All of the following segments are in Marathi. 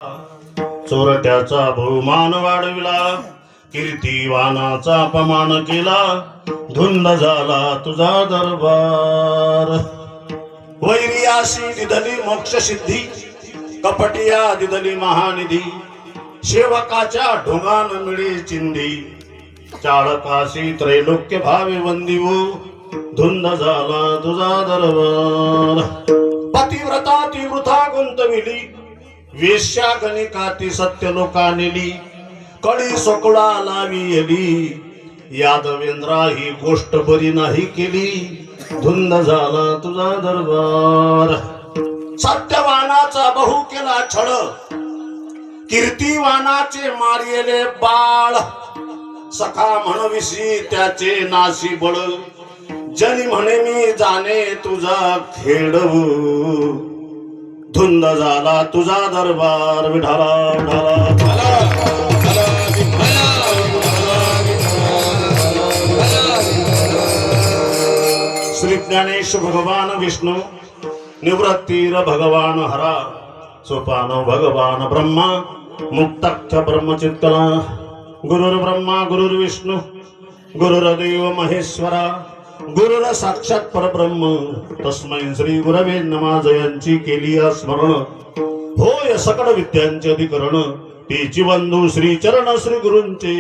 चोरट्याचा बहुमान वाढविला, कीर्तिवानाचा अपमान केला, धुंद झाला तुझा दरबार. वैरियासी दिदली मोक्ष सिद्धी, कपटिया दिदली महानिधी, सेवकाच्या ढोंगान मिळे चिंधी, चाळकाशी त्रैलोक्य भावे वंदिवो, धुंद झाला तुझा दरबार. पतिव्रता ती वृथा गुंतविली, वेश्या गणिकाती सत्य लोका नेली, कळी सोकुळा लावी येली, यादवेंद्रा ही गोष्ट बरी नाही केली, धुंद झाला तुझा दरबार. सत्यवानाचा बहु केला छळ, कीर्तिवानाचे मारिले बाळ, सखा म्हणविसी त्याचे नासी बळ, जनी म्हणे मी जाणे तुझा खेळवू, धुंद झाला तुझा दरबार. विठाला विठाला श्री ज्ञानेश भगवान विष्णू, निवृत्तीर भगवान हरा, सोपान भगवान ब्रह्मा, मुक्ताख्य ब्रह्मचित्कला. गुरुर्ब्रह्मा गुरुर्विष्णू गुरुर्देव महेश्वरा, गुरुर साक्षात परब्रह्म, तस्मै श्री गुरवे नमः. जयांची केली स्मरण, होय सकळ विद्यांचे अधिकरण, तेची बंधू श्री चरण श्री गुरूंचे,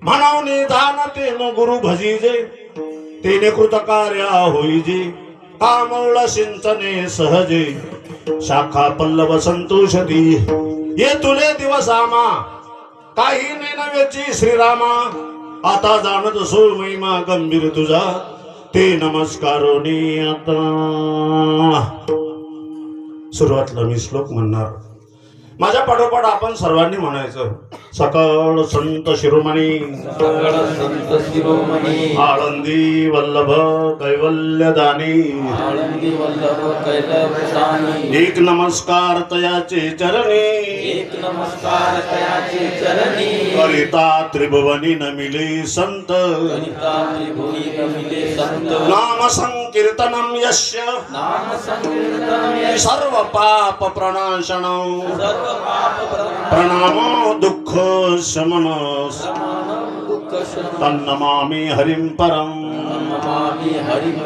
म्हणावणे दान तेन गुरु भजीजे, तेने कृतकार्या होईजे, कामौळ सिंचने सहजे, शाखा पल्लव संतोषती, ये तुले दिवस आमा, काही नव्याची श्रीरामा, आता जाणत सो महिमा गंभीर तुझा, ते नमस्कारोनी आता. सुरुवातला मी श्लोक म्हणणार, माझ्या पाठोपाठ आपण सर्वांनी म्हणायचं. सकळ संत शिरोमणी, आळंदी वल्लभ कैवल्य दानी, एक नमस्कार तयाचे चरणी, करिता त्रिभुवनी नमिले संत, नाम संकीर्तनम यस्य सर्व पाप प्रणाशनम, प्रणामो दुःख शमन, तन्नमामि हरिं परम.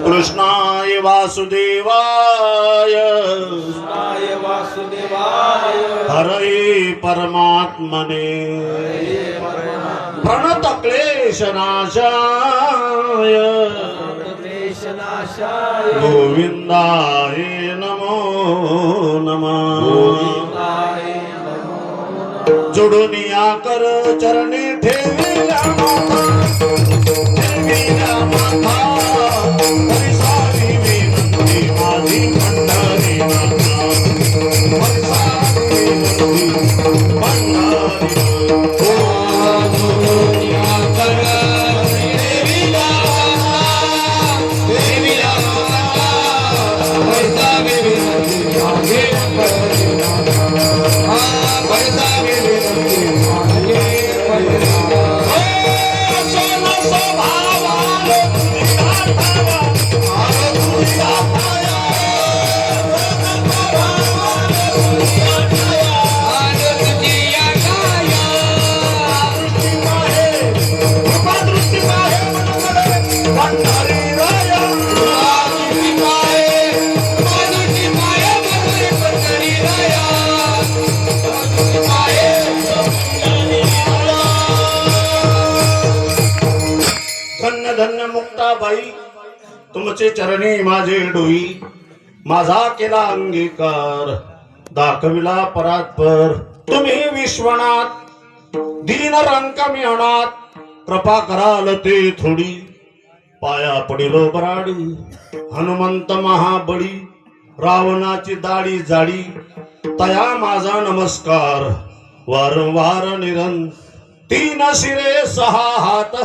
कृष्णाय वासुदेवाय, हरे परमात्मने, प्रणत क्लेशनाशाय, गोविंदाय नमो नमः. जोडून या कर चरणी ठेविला माथा, ठेविला माथा, हरिसावी विनंती माझी पंढरी नाथा, हरिसावी विनंती पंढरी. जोडून या कर ठेविला माथा, ठेविला माथा, हरिसावी विनंती माझी पंढरी नाथा, हरिसावी धन्य मुक्ताबाई, तुमचे चरणी माझे डोई, माझा केला अंगीकार, दाखविला परात्पर तुम्ही विश्वनाथ, दीन रंकमी अनाथ, कृपा कराल ते थोडी, पाया पडिलो बराडी, हनुमंत महाबळी, रावणाची दाढी जाडी, तया माझा नमस्कार, वारंवार निरंतर, तीन शिरे सहा हात,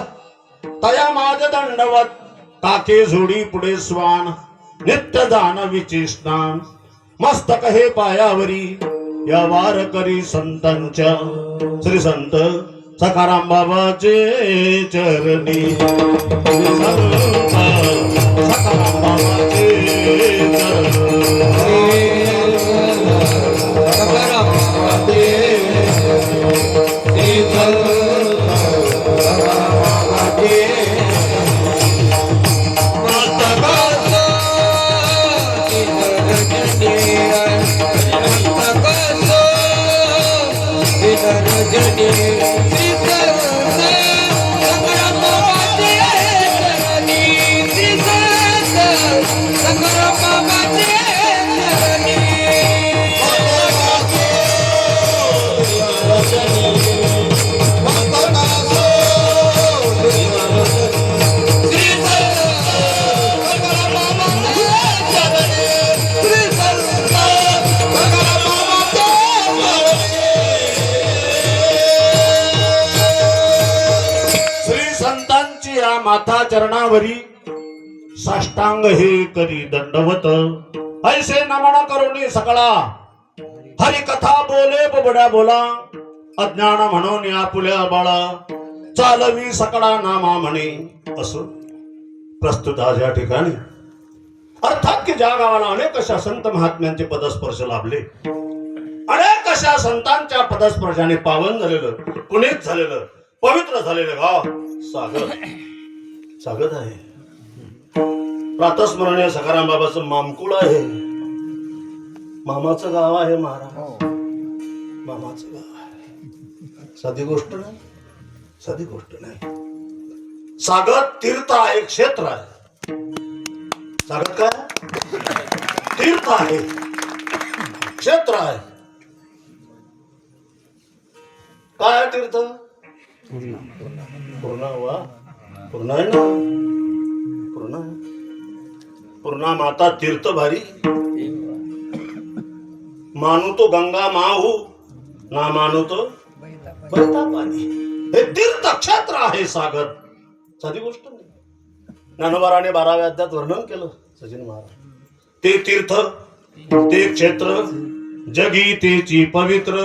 तया माझ दंडवत, काके जोडी पुढे स्वान, नित्य दान विचिष्णान, मस्तक हे पायावरी, या वार करी संतांच्या, श्री संत सखाराम बाबाचे चरणी, सखाराम बाबाचे चरणी. माथा चरणावरी साष्टांग हे करी दंडवत ऐसे नमन करुणी सकळा हरी कथा बोले बबड्या बोला अज्ञान म्हणून आपुल्या बाळा चालवी सकळा नामा म्हणे असं प्रस्तुत आज या ठिकाणी अर्थात की ज्या गावाला अनेक अशा संत महात्म्यांचे पदस्पर्श लाभले, अनेक अशा संतांच्या पदस्पर्शाने पावन झालेलं, पुनीत झालेलं, पवित्र झालेलं गाव सागर आहे. प्रातस्मरणीय सखाराम बाबाचं मामकुळ आहे. मामाचं गाव आहे महाराज, मामाचं गाव आहे. साधी गोष्ट नाही, साधी गोष्ट नाही. सागत तीर्थ आहे, क्षेत्र आहे. सागत काय तीर्थ आहे, क्षेत्र आहे. काय तीर्थ? पूर्णा वा पूर्णा आहे ना, पूर्णा पूर्णा माता तीर्थ भारी. मानू तो गंगा माहू, ना मानू तो बहता पाणी. हे तीर्थ क्षेत्र आहे सागर, साधी गोष्ट नाही. ज्ञानोबाराने 12व्या अध्यायात वर्णन केलं सचिन महाराज. ते तीर्थ, ते क्षेत्र, जगी तेची पवित्र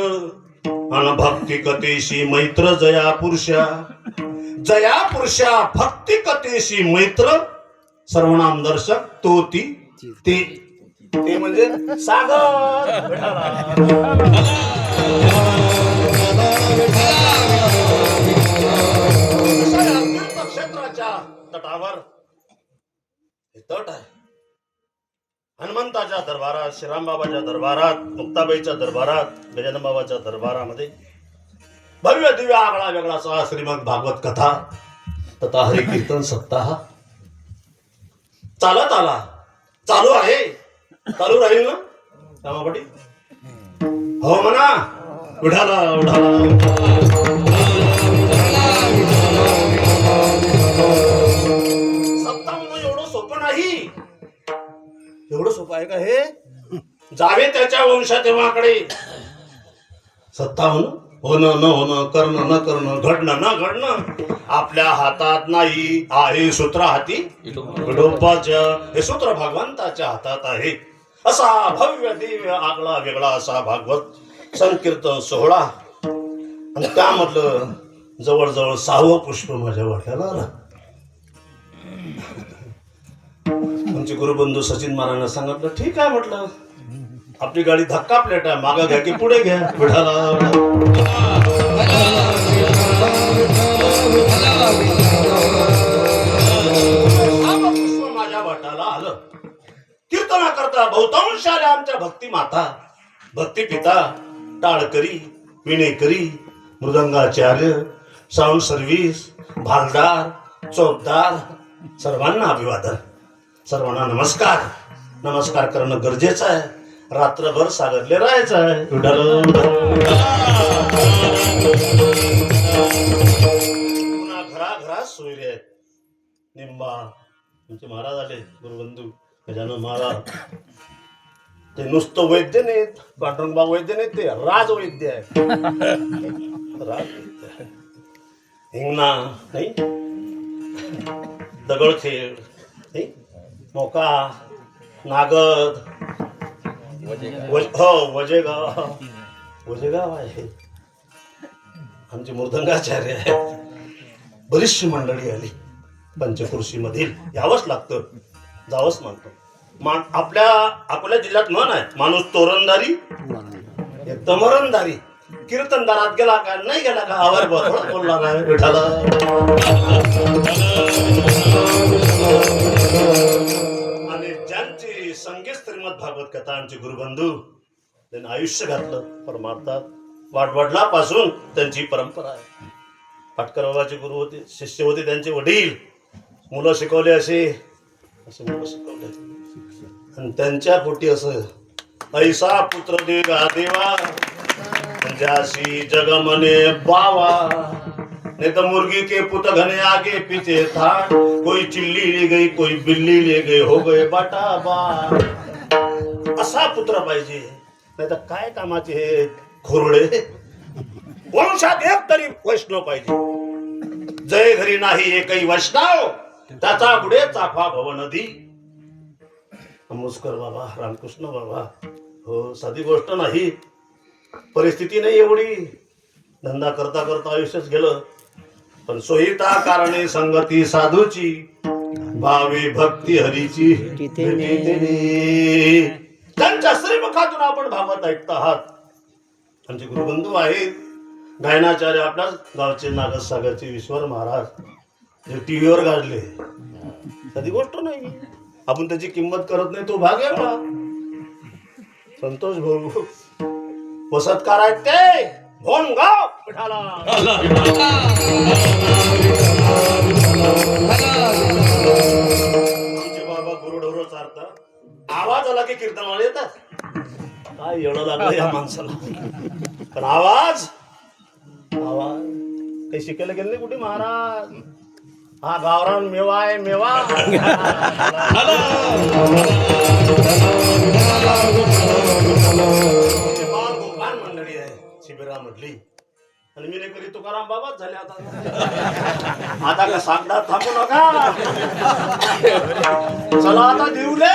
अन भक्ती कथेशी मैत्र. जया पुरुषा, जया पुरुषा भक्ती कथेशी मैत्र. सर्वनाम दर्शक तो ती ते, ते म्हणजे सागर. क्षेत्राच्या तटावर हे तट आहे. हनुमंताच्या दरबारात, श्रीरामबाबाच्या दरबारात, मुक्ताबाईच्या दरबारात, गजानन बाबाच्या दरबारामध्ये भव्य दिव्य आगळा वेगळाचा श्रीमद भागवत कथा तथा हरि कीर्तन सप्ताह चालत आला, चालू आहे, चालू राहील ना रामापाटी. हो म्हणा उठाला उठाला. सप्ताह म्हणून एवढं सोपं नाही. एवढं सोपं आहे का हे? जावे त्याच्या वंशातेवाकडे. सत्ता म्हणून होणं न होणं, करणं न करणं, घडणं न घडणं आपल्या हातात नाही. आहे सूत्र हाती विठोबाचं, हे सूत्र भगवंताच्या हातात आहे. असा भव्य दिव्य आगळा वेगळा असा भागवत संकीर्तन सोहळा. आणि त्यामधलं जवळजवळ 6वं पुष्प माझ्या वाट्याला आलं. आमचे गुरुबंधू सचिन महाराजांना सांगितलं, ठीक आहे म्हटलं, आपली गाडी धक्का प्लेट आहे, मागं घ्या की पुढे घ्या. विठाला पुष्प माझ्या वाटाला आलं. कीर्तना करता बहुतांश आल्या आमच्या भक्ती माता, भक्ती पिता, टाळकरी, विणेकरी, मृदंगाचार्य, साऊंड सर्व्हिस, भालदार, चौकदार, सर्वांना अभिवादन, सर्वांना नमस्कार. नमस्कार करणं गरजेचं आहे. रात्रभर सागरले राहायचं आहे. पुन्हा घराघरात सोयरे आहेत. निंबा आमचे महाराज आले, गुरुबंधू गजानन महाराज. ते नुसतं वैद्य नाहीत, पांडुरंगबाग वैद्य नाहीत, ते राज वैद्य आहे. राज वैद्य हिंगणा नाही, दगडखेड नाही, मोका, नागद, वजेगाव, वजेगाव आहे. आमचे मृदंगाचार्य आहेत. बरीचशी मंडळी आली पंचकृषी मधील. यावंच लागतं, जावंच म्हणतो. आपल्या अकोला जिल्ह्यात म्हण आहे, माणूस तोरणदारी एकदम मरणदारी. कीर्तनदारात गेला का नाही गेला का आवर बोलला नाही. विठाला आणि ज्यांची संगीत श्रीमद भागवत कथा आमचे गुरुबंधू त्यांनी आयुष्य घातलं परमार्थात, वाडवडिलापासून त्यांची परंपरा आहे. पाटकर बाबाचे गुरु होते, शिष्य होते त्यांचे वडील. मुलं शिकवले असे मुलं शिकवले आणि त्यांच्या पोटी असं ऐसा पुत्र देगा देवा जैसी जग मने बावा. नहीं तो मुर्गी के पुत घने आगे पीछे था, कोई चिल्ली ले गई कोई बिल्ली ले गई, हो गए बटाबा. असा पुत्र पाहिजे, नाही तर काय कामाचे हे खोरडे. वंशात एक तरी वैष्णव पाहिजे. जय घरी नाही एकही वैष्णव, त्याचा पुढे चाफा भव नदी. मुस्कर बाबा, रामकृष्ण बाबा, हो साधी गोष्ट नाही. परिस्थिती नाही एवढी, धंदा करता करता आयुष्यच गेलं. पण सोयीता कारणे संगती साधूची, भावे भक्ती हरीची. त्यांच्या श्रीमुखातून आपण भागवत ऐकत आहात. आमचे गुरुबंधू आहेत गायनाचार्य, आपल्याच गावचे नागसागरचे विश्वर महाराज, जे टीव्हीवर गाजले. साधी गोष्ट नाही. आपण त्याची किंमत करत नाही, तो भाग आहे का. संतोष भाऊ वसतकार आहेत ते भोनगाव पिठाला. आमचे बाबा गुरुढोर चारतात, आवाज आला की कीर्तनाला येतात. काय एवढं लागलं या माणसाला. पण आवाज काही शिकायला गेलं नाही कुठे महाराज. हा गावरान मेवा आहे मेवा. मंडळी आहे शिबिरामधली आणि मी कधी तुकाराम बाबाच झाले. आता का सांगता थांबू नका. चला आता देऊले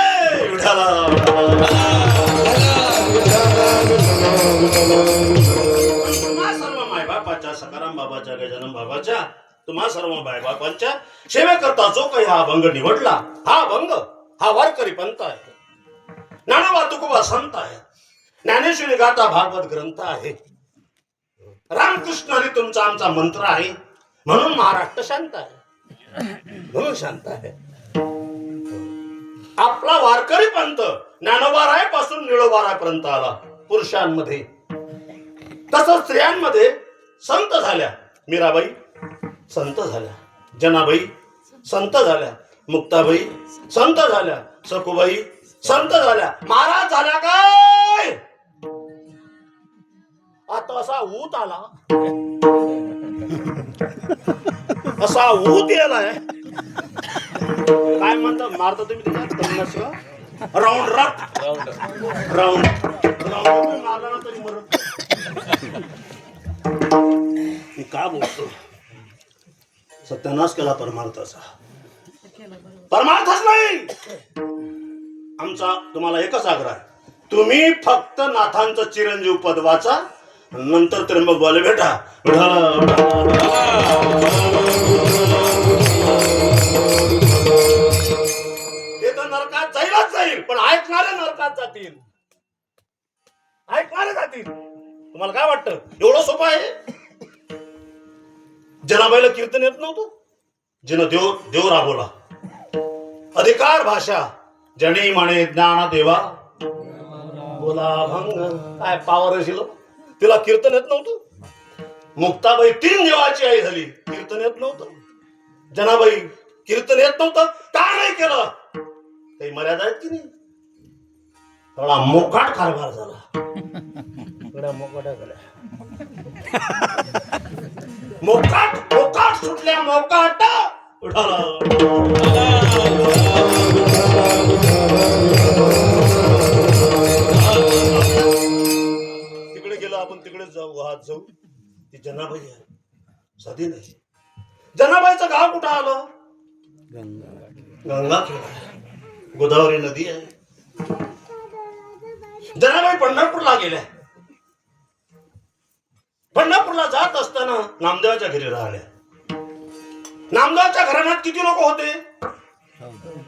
तुम्हा सर्व मायबापाच्या, सकाराम बाबाच्या, गजानन बाबाच्या, तुम्हा सर्व मायबापांच्या सेवेकरता जो काही हा अभंग निवडला, हा अभंग हा वारकरी पंथ आहे. ज्ञानोबा तुकोबा संत आहे. ज्ञानेश्वरी गाथा भागवत ग्रंथ आहे. रामकृष्ण हरी तुमचा आमचा मंत्र आहे. म्हणून महाराष्ट्र शांत आहे, म्हणून शांत आहे. आपला वारकरी पंथ ज्ञानोबा रायपासून निळोबा रायपर्यंत आला. पुरुषांमध्ये तसंच स्त्रियांमध्ये संत झाल्या. मीराबाई संत झाल्या, जनाबाई संत झाल्या, मुक्ताबाई संत झाल्या, सखुबाई संत झाल्या, महाराज झाल्या. काय आता असा ऊत आला, असा ऊत यालाय. काय म्हणतात मारता तुम्ही त्याच्यात राऊंड रक राऊंड राऊंड मारला ना तरी मरत. मी का बोलतो, सत्यानाश केला परमार्थाचा. परमार्थच नाही आमचा. तुम्हाला एकच आग्रह आहे, तुम्ही फक्त नाथांचं चिरंजीव पद वाचा, नंतर त्र्यंबक बोले भेटा. ते तर नरकात जाईलच जाईल, पण ऐकणारे नरकात जातील, ऐकणारे जातील. तुम्हाला काय वाटतं एवढं सोपं आहे? जनाबाईला कीर्तन येत नव्हतं, जिनं देव राबवला. अधिकार भाषा जने म्हणे ज्ञान देवा बोला भंग. काय पावर असेल तिला कीर्तन येत नव्हतं. मुक्ताबाई 3 देवाची आई झाली, कीर्तन येत नव्हतं. जनाबाई कीर्तन येत नव्हतं, का नाही केलं? काही मर्यादा आहेत की नाही? थोडा मोकाट कारभार झाला. मोकाटा झाल्या, मोकाट मोकाट सुटल्या, मोकाट तिकडे गेलो आपण, तिकडे जाऊ, वाहत जाऊ. ती जनाबाई आहे, साधी नाही. जनाबाईचं गाव कुठं आलं? गंगाखेड, गोदावरी नदी आहे. जनाबाई पंढरपूरला गेल्या. पंढरपूरला जात असताना नामदेवाच्या घरी राहिल्या. नामदेवाच्या घराण्यात किती लोक होते?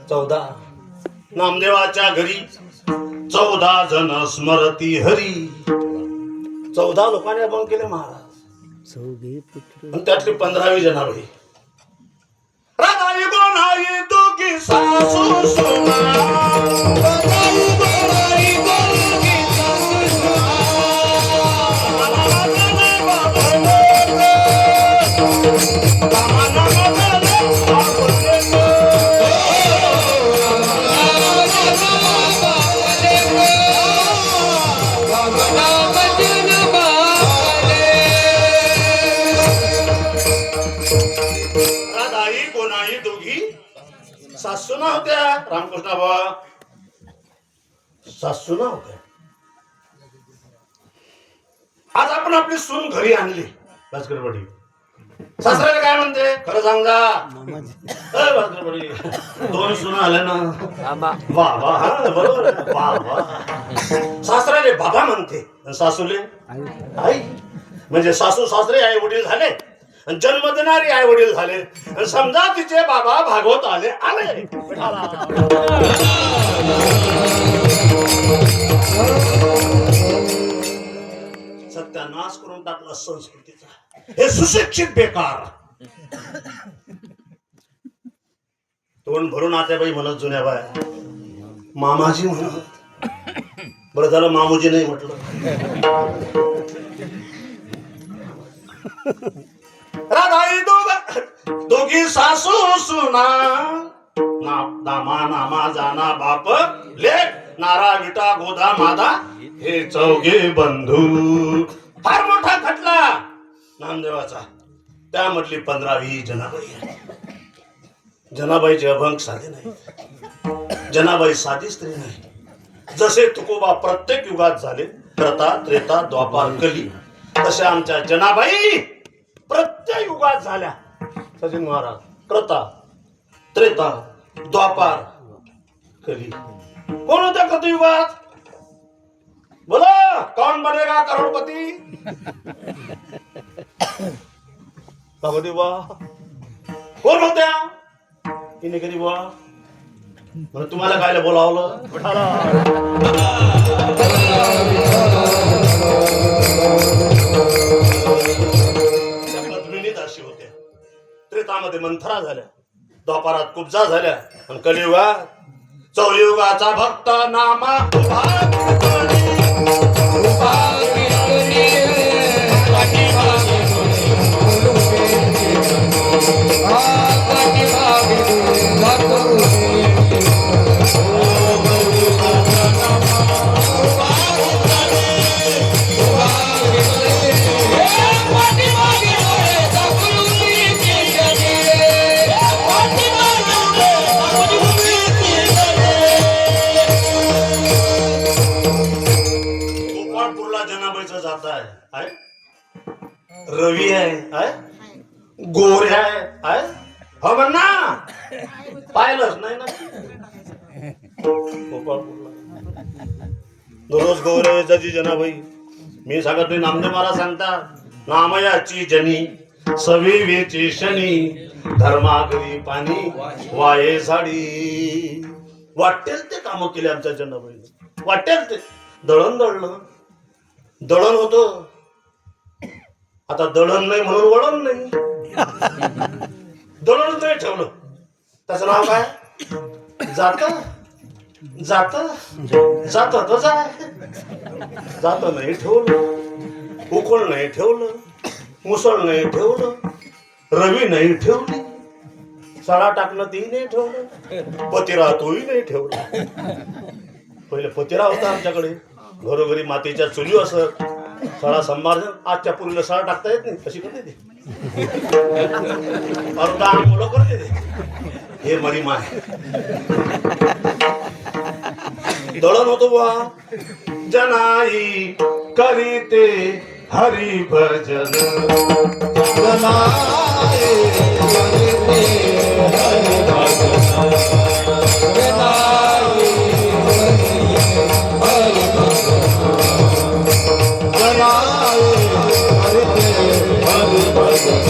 14. नामदेवाच्या घरी 14 जण स्मरती हरी. 14 लोकांनी अभंग केले महाराज. आणि त्यातली 15वी जनाबाई. राधाई गोनाई दोघी सासू सुना. सासू ना होत्या रामकृष्ण बाबा, सासू ना होत्या. आज आपण आपली सून घरी आणली भास्करवाडी. सासऱ्याला काय म्हणते खरं सांगा भास्करवाडी, 2 सुना आल्या ना. बाबा, हा बरोबर आहे. बाबा सासऱ्याले बाबा म्हणते, सासूले आई. म्हणजे सासू सासरे आई वडील झाले, जन्म देणारी आई वडील झाले. समजा तिचे बाबा भागवत आले आले. सत्यानाश करून टाकला संस्कृतीचा. हे सुशिक्षित बेकार. तोंड भरून आत्याबाई म्हणत, जुन्या बाया मामाजी म्हणत. बरं झालं मामूजी नाही म्हटलं. राधाई दोघी सासू सुना, नामा नामा जाना बाप लेक, नारा विटा गोदा मादा हे 4 बंधू. फार मोठा खटला नामदेवाचा. त्यामधली 15-20 जनाबाई. जनाबाईचे अभंग साधे नाही. जनाबाई साधी स्त्री नाही. जसे तुकोबा प्रत्येक युगात झाले, त्रता त्रेता द्वापार कली, तसे आमच्या जनाबाई प्रत्येक युगात झाल्या. सचिन महाराज, त्रता त्रेता द्वापार कली. कोण होत्या कृतयुगात? बोला, कौन बनेगा करोडपती? भगवती बा कोण होत्या? तिने कधी बा म्हणून तुम्हाला काय बोलावलं? पद्मिनी दासी होत्या. त्रेतामध्ये मंथरा झाल्या, द्वापारात कुब्जा झाल्या, आणि कलियुगात चौयुगाचा भक्त नामा रवी आहे, गोऱ्या आहे. हो म्हण ना, पाहिलंच नाही ना. दररोज गौरव जजी जनाबाई. मी सांगत नाही, नामदेव महाराज सांगतात, नामयाची जनी सविवेची शनी, धर्मागरी पाणी वाये साडी. वाटेल ते काम केले आमच्या जनाबाईने. वाटेल ते दळण दळलं, दळण होतं. आता दळण नाही म्हणून वळण नाही. दळण नाही ठेवलं, त्याचं नाव काय? जात जात जात जात नाही ठेवलं, उकळ नाही ठेवलं, मुसळ नाही ठेवलं, रवी नाही ठेवली, सडा टाकणं ती नाही ठेवलं, पतिरा तोही नाही ठेवला. पहिले पतिरा होता आमच्याकडे. घरोघरी मातीच्या चुली असत. सडा संभार्जन. आजच्या पुरीला सडा टाकता येत नाही, कशी करते ते? अर्धा मुलं करते ते. हे मरी माय. दळण होतो बा. जनाई करीते हरी भजन, जनाई करीते हरी भजन, जनाई हरी भजन, जनाई करीते हरी भजन.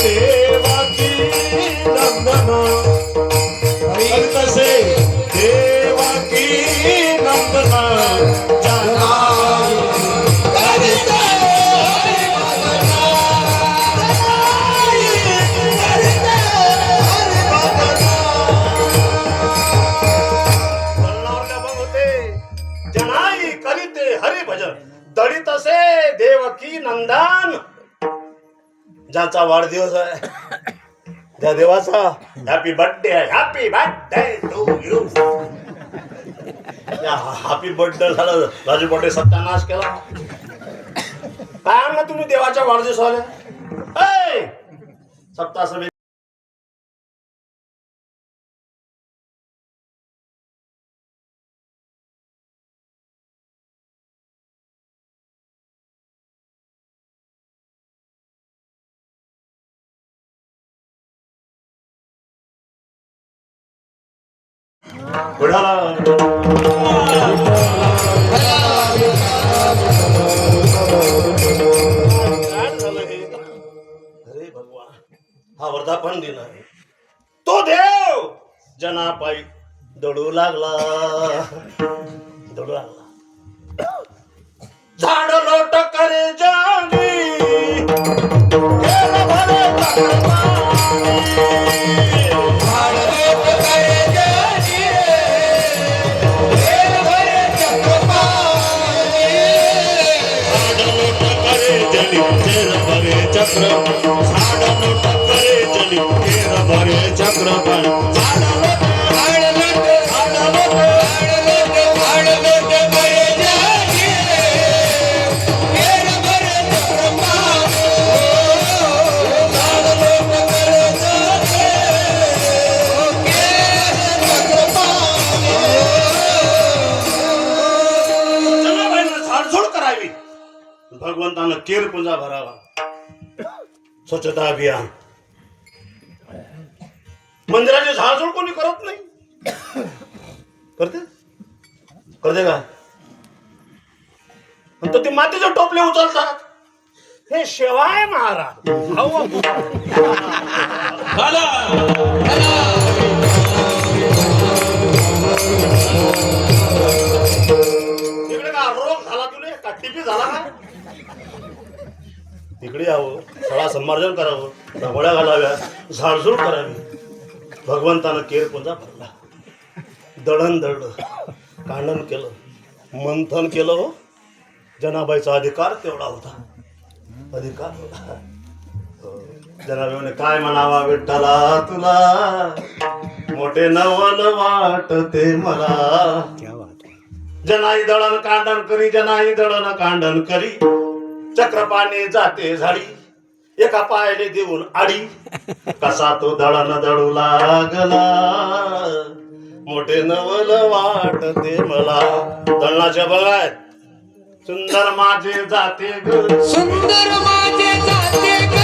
देवाची नंदन हरितसे, देवाकी नंदना जनाई करीते हरी भजन, जनाई करीते हरी भजन. बोलणार होते, जनाई करीते हरी भजन. दळितसे देवकी नंदन. ज्याचा वाढदिवस आहे त्या देवाचा happy birthday, happy birthday to you. Happy birthday झालं, राजू पाटे सत्यानाश केला. काय आणलं तुम्ही देवाच्या वाढदिवसाला? सप्ताह बुडाला अरे भगवान, हा वर्धापन दिन आहे. तो देव जनापायी दडू लागला. झाड लोट करे जाणी चक्र भगवंतानं केर पुंजा भरावा. स्वच्छता अभियान, मंदिराची झाडझूड कोणी करत नाही. करते का? तर ते मातीचे टोपले उचलतात. हे शिवाय महाराज तिकडे का रोग झाला तुले का टीपी झाला का? तिकडे यावं, सळा संमार्जन करावं, रगोड्या घालाव्या, झाडझूड करावी. भगवंतानं केर पुंजा भरला, दळण दळलं, कांडण केलं, मंथन केलं. हो, जनाबाईचा अधिकार तेवढा होता. जनाबाईने काय म्हणावा, विठ्ठला तुला मोठे नवल वाटते मला. जनाई दळण कांडण करी चक्रपाने जाते झाडी. एका पायाने देऊन आडी कसा तो दळण दळू लागला. मोठे नवल वाटते मला. दळणाच्या बघायत सुंदर माझे जाते ग, सुंदर माझे जाते ग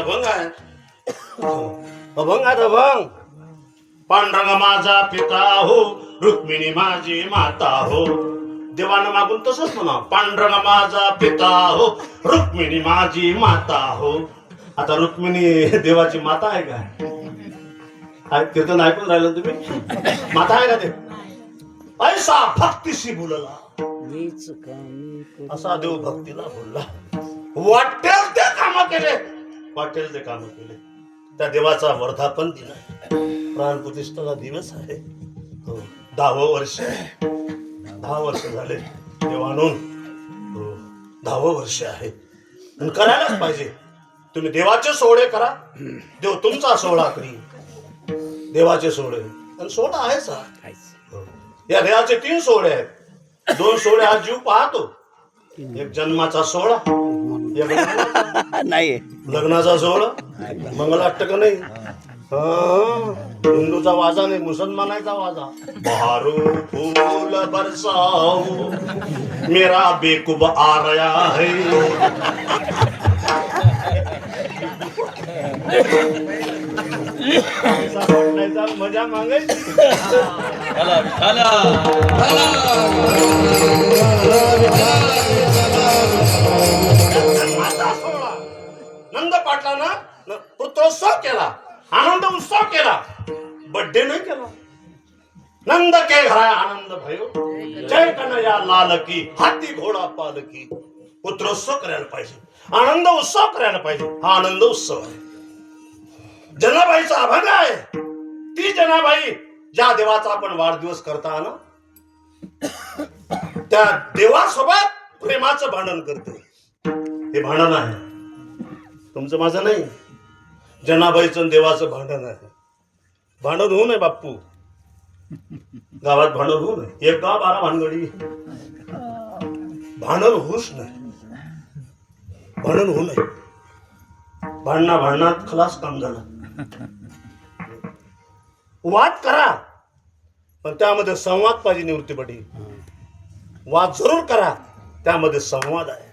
अभंग आहे. अभंग. पांडुरंग माझा पिता हो, रुक्मिणी माझी माता हो. देवानं मागून तसंच म्हणा, पांडुरंग माझा पिता हो, रुक्मिणी माझी माता हो. आता रुक्मिणी देवाची माता आहे का? कीर्तन ऐकून राहिलं तुम्ही? माता आहे का ते? ऐसा भक्तीशी बोलला, असा देव भक्तीला बोलला. वाटेल ते काम केले. त्या देवाचा वर्धापन दिन आहे, प्राणप्रतिष्ठेचा दिवस आहे. 10वं वर्ष, 10 वर्ष झाले देव आणून. 10वं वर्ष आहे आणि करायलाच पाहिजे. तुम्ही देवाचे सोहळे करा, देव तुमचा सोहळा करी. देवाचे सोहळे आणि सोहळा आहेच. या देवाचे 3 सोहळे आहेत. 2 सोहळे हा जीव पाहतो. एक जन्माचा सोहळा, नाही लग्नाचा सोहळा, मंगलाष्टक नाही, हिंदूचा वाजा नाही, मुसलमानाचा वाजा. बहारो फूल बरसाओ मेरा बेकुब आ रहा है. मजा मागायची. नंद पाटलानं पुत्रोत्सव केला, आनंद उत्सव केला, बर्थडे नाही केला. नंद के घरा आनंद भयो, जय कन्हैया लाल की, हाती घोडा पालकी. पुत्रोत्सव करायला पाहिजे, आनंद उत्सव करायला पाहिजे. हा आनंद उत्सव आहे. जनाबाईचा अभंग आहे. ती जनाबाई ज्या देवाचा आपण वाढदिवस करता ना, त्या देवासोबत प्रेमाचं भांडण करते. हे भांडण आहे, तुमचं माझं नाही. जनाबाईचं देवाचं भांडण आहे. भांडण होऊ नये बाप्पू, गावात भांडण होऊ नये. एक गाव 12 भानगडी. भांडण होऊच नाही, भांडण होऊ नये. भांडणात खलास काम झालं. वाद करा, पण त्यामध्ये संवाद पाहिजे. निवृत्तीपटी वाद जरूर करा, त्यामध्ये संवाद आहे.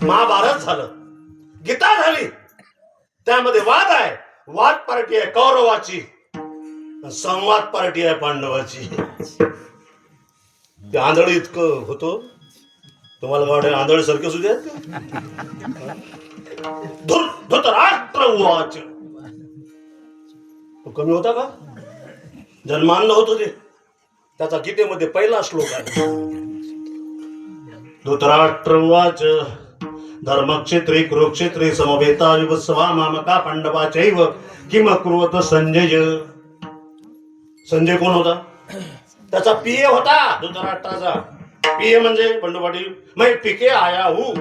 महाभारत झालं, गीता झाली, त्यामध्ये वाद आहे. वाद पार्टी आहे कौरवाची, संवाद पार्टी आहे पांडवाची. ते आंधळ इतकं होतो, तुम्हाला वाटत आंधळ सारखे सुद्धा धृतराष्ट्र उवाच. तो कमी होता का? जन्मान्न होतो ते. त्याचा गीतेमध्ये पहिला श्लोक आहे. धृतराष्ट्र उवाच धर्मक्षेत्रे कुरुक्षेत्रे समवेता विभत्सवा मामका पांडवाचैव किम अकुर्वत संजय. संजय कोण होता? त्याचा पीए होता धृतराष्ट्राचा. पीए म्हणजे बंडू पाटील मैं पिके आया हूं.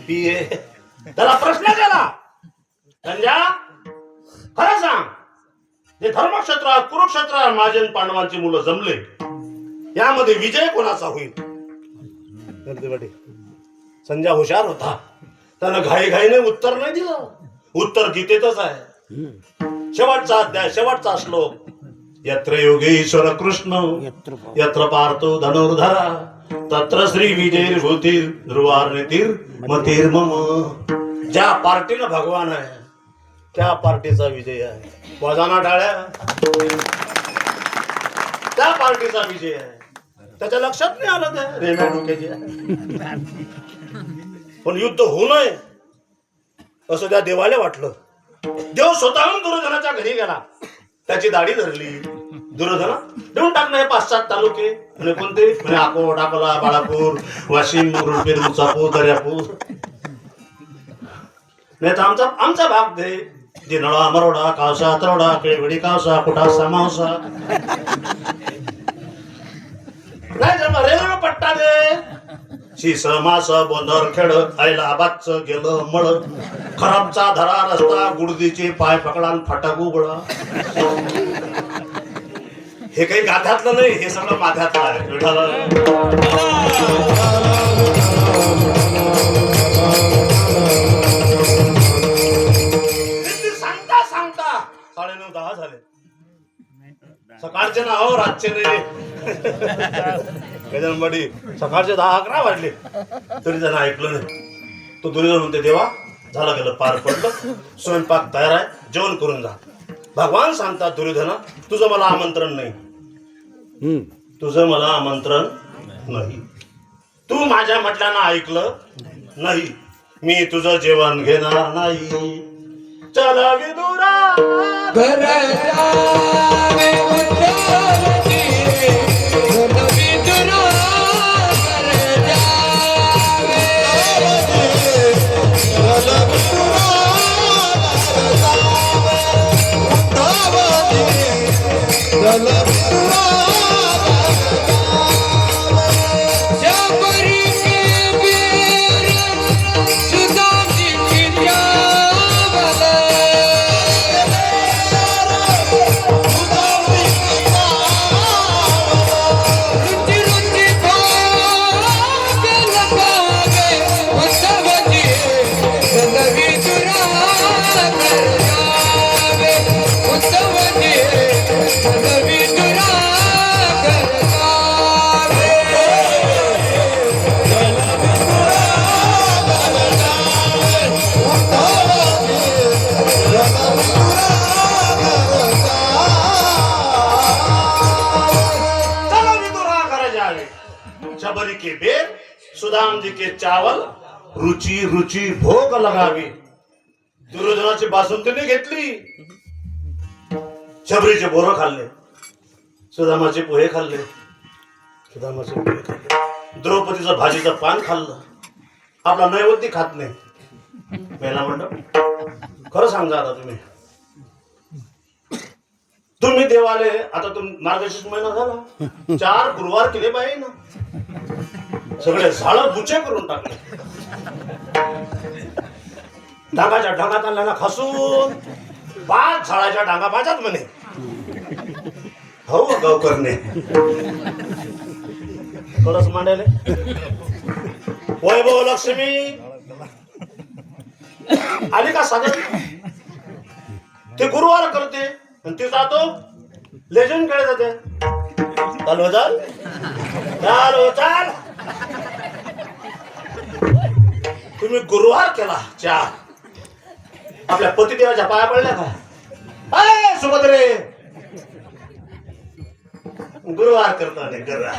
पीए. त्याला प्रश्न केला, संजय खरं सांग, जे धर्मक्षेत्र कुरुक्षेत्र माझे आणि पांडवांची मुलं जमले, यामध्ये विजय कोणाचा होईल? संजय हुशार होता, त्यानं घाईघाईने उत्तर नाही दिलं. उत्तर गीतेतच आहे. शेवटचा अध्याय, शेवटचा श्लोक. यत्र योगेश्वर कृष्ण यत्र पार्थो धनुर्धरा तत्र श्री विजय भूतीर ध्रुवार्नितीर मतीर्मम. ज्या पार्टीला भगवान आहे त्या पार्टीचा विजय आहे. वाजाना टाळ्या. त्या पार्टीचा विजय आहे. त्याच्या लक्षात नाही आलं ते रेम्या डोक्याची. पण युद्ध होऊ नये असं त्या देवाला वाटलं. देव स्वतःहून दुर्योधनाच्या घरी गेला, त्याची दाढी धरली. दुर्योधना देऊन टाकणं हे 5-7 तालुके. म्हणजे कोणते? म्हणजे अकोट, अकोला, बाळापूर, वाशिम, रुपेर, मुसापूर, दर्यापूर. नाही तर आमचा भाग दे. जिनळा, मरोडा, कावसा, तरोडा, केळवडी, कावसा, कुठा, समावसा. नाही जर रेल्वे पट्टा दे. शिस, मास, बोंदर, खेड, हैलाबादच गेलं मळ. खराबचा धरा रस्ता, गुडदीचे पाय पकडा आणि फाटक उघडा. हे काही गाध्यातलं नाही, हे सगळं माध्यातलं आहे. सांगता सांगता 9:30 झाले. सकाळचे ना हो, रातचे नाही. गजनबडी सकाळचे 10-11 वाजले तरी त्यांना ऐकलं नाही. तो दुर्योधन म्हणते, देवा झालं गेलं, पार पडलं, स्वयंपाक तयार आहे, जेवण करून जा. भगवान सांगतात, दुर्योधना तुझं मला आमंत्रण नाही. तुझं मला आमंत्रण नाही. तू माझ्या म्हटल्यानं ऐकलं नाही, मी तुझं जेवण घेणार नाही. चल विदुरा घर जावे उद्यावती, चल विदुरा घर जावे. चल विदुरा घर जावे उद्यावती, चल विदुरा घर जावे. शबरी के वीर सुदाजी की जावल. रुचि रुचि भोग लगावे उत्सव जी, चल विदुरा घर जावे. उत्सव जी, चल विदुरा घर जावे. चल विदुरा घर जावे. उत्सव जी, चल विदुरा घर जावे. चलो विदुरा घर जावे. शबरी के बेर सुदाम जी के चावल, रुचि रुचि भोग लगावी. दुर्योधनाची बासुंदीने घेतली, शबरीचे बोरं खाल्ले, सुदामाचे पोहे खाल्ले. सुदामाचे पोहे खाल्ले. द्रौपदीचं भाजीचं पान खाल्लं, आपला नैवेद्य खात नाही, मेला म्हणलं. खरं सांगा आता तुम्ही देवाले आता मार्गशीर्ष महिना झाला, 4 गुरुवार केले पाहिजे ना, सगळे झाडं बुचे करून टाकले, डांगाच्या डांगात आणला ना खासून, 5 झाडाच्या डांगा माझ्यात म्हणे. हो गावकरने कळस मांडायले. वैभव लक्ष्मी आली का सागर, ते गुरुवार करते आणि ते जातो लेजन कडे जाते. चाल चाल चाल चाल. तुम्ही गुरुवार केला 4, आपल्या पतिदेवाच्या पाया पडल्या का? अय सुभद्रे, गुरुवार करता नाही करा.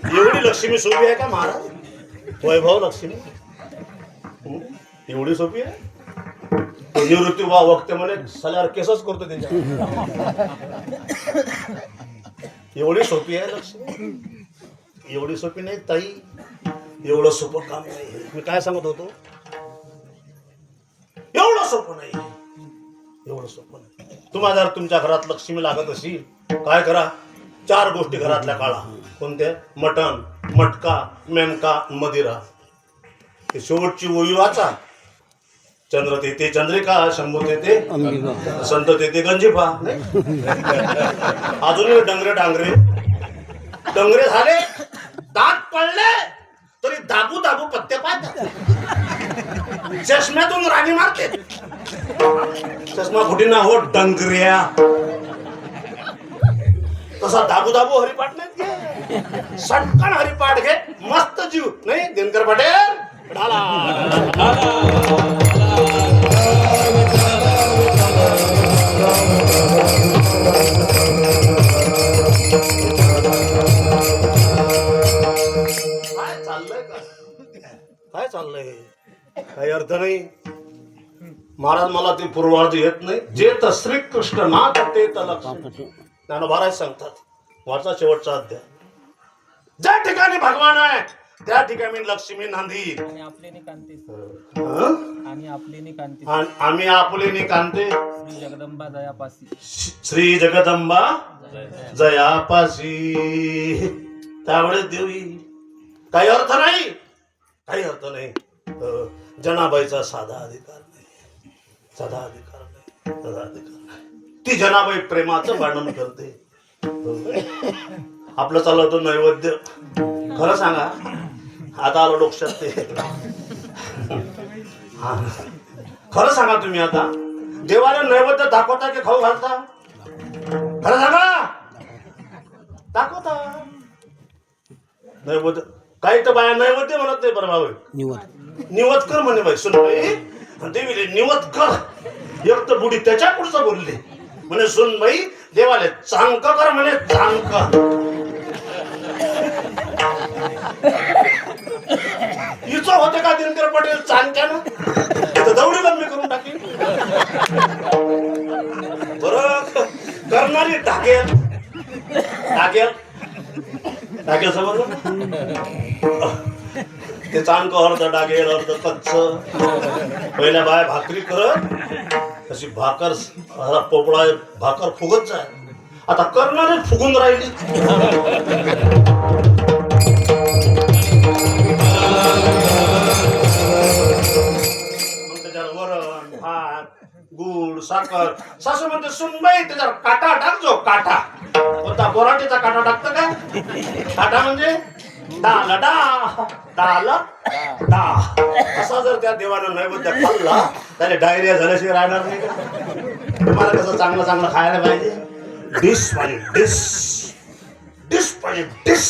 एवढी लक्ष्मी सोपी आहे का महाराज? वैभव लक्ष्मी एवढी सोपी आहे? निवृत्ती वक्ते म्हणे सल्यावर केसच करतो त्यांच्या. एवढी सोपी आहे लक्ष्मी? एवढी सोपी नाही ताई, एवढं सोपं काम नाही. मी काय सांगत होतो, एवढं सोपं नाही, एवढं सोपं नाही. तुम्हाला जर तुमच्या घरात लक्ष्मी लागत असेल, काय करा, 4 गोष्टी घरातल्या काढा. कोणत्या? मटण, मटका, मेनका, मदिरा. ते शेवटची ओवी वाचा. चंद्र तेथे चंद्रिका, शंभू तेथे संत तेथे गंजिफा. अजूनही डंगरे डांगरे डंगरे झाले, दात पडले तरी दाबू दाबू पत्ते पाहतात, चष्म्यातून राणी मारते. चष्मा फुटीना हो डंगऱ्या. तसा दाबू दाबू हरिपाठ नाही घे, सटकन हरिपाठ घे, मस्त जीव. नाही दिनकर पटेल ढाला. काय चाललंय का? काय चाललंय? काही अर्थ नाही महाराज. मला ते पूर्वार्ध येत नाही. जे तर श्रीकृष्ण नाथ ते तर लक्ष्मी. ज्ञानोबा सांगतात, वाचा शेवटचा अध्याय. ज्या ठिकाणी भगवान आहे त्या ठिकाणी लक्ष्मी नांदी. आणि आपले निकांते आम्ही आपले निकांते. श्री जगदंबा दयापासी. श्री जगदंबा जयापासी. त्यावेळेस देवी काही अर्थ नाही, काही अर्थ नाही. जनाबाईचा साधा अधिकार नाही, साधा अधिकार नाही, साधा अधिकार नाही. ती जनाबाई प्रेमाचं वर्णन करते. आपलं चालवतो नैवेद्य. खरं सांगा, आता आलो डोक्यात ते. खरं सांगा तुम्ही, आता देवाला नैवेद्य दाखवता की खाऊ घालता? खरं सांगा, दाखवता नैवेद्य. काही तर बाया नैवेद्य म्हणत नाही. बरं बाबा, निवत कर म्हणे बाई. सुन बाई, देवीले निवत कर. एक तर बुडी त्याच्या पुढचं बोलली म्हणे, सुन बाई देवाले चांक कर म्हणे, चांक. हिचं होते का दिनकर पटेल चांक्यानं? दौडी लंबी करून टाकली. बरं करणारी ढाकेल, ढाकेल ढाकेल समजलं. ते चांक अर्ध डागेल अर्ध कच्च. पहिल्या बाय भाकरी करत अशी भाकर पोपळा भाकर फुगत जाय. आता करणारे फुगून राहिली. त्याच्यावर वरण भात गुळ साखर. सासू म्हणते, सुनबाई त्याच्यावर काटा टाकजो. काटा होता बोराटीचा काटा टाकतं का? काटा म्हणजे डाल डा डाल डा. असा जर त्या देवानं नैवेद्य खाल्ला त्याने डायरिया झाल्याशिवाय राहणार नाही का? तुम्हाला कसं चांगलं चांगलं खायला पाहिजे. डिश पाहिजे, डिश डिश पाहिजे, डिश.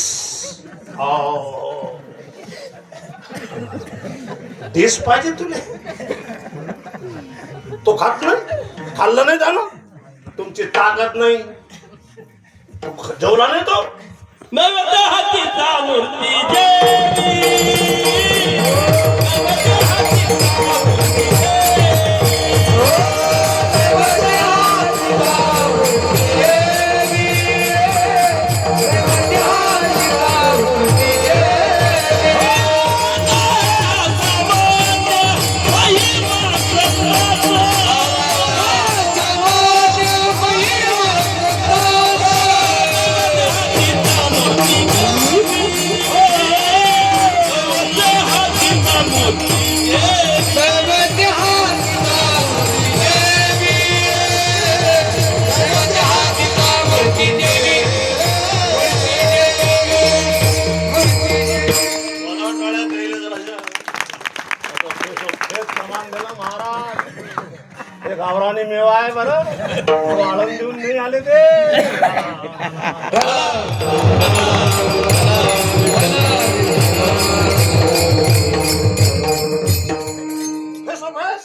डिश पाहिजे तुला. तो खात नाही, खाल्लं नाही जाणं. तुमची ताकद नाही, जेवला नाही तो. मूर्ती जय. मूर्ती गेला महाराज. ते गावरानी मेवा आहे बरं, वाळून देऊन नाही आले ते. हे सोबत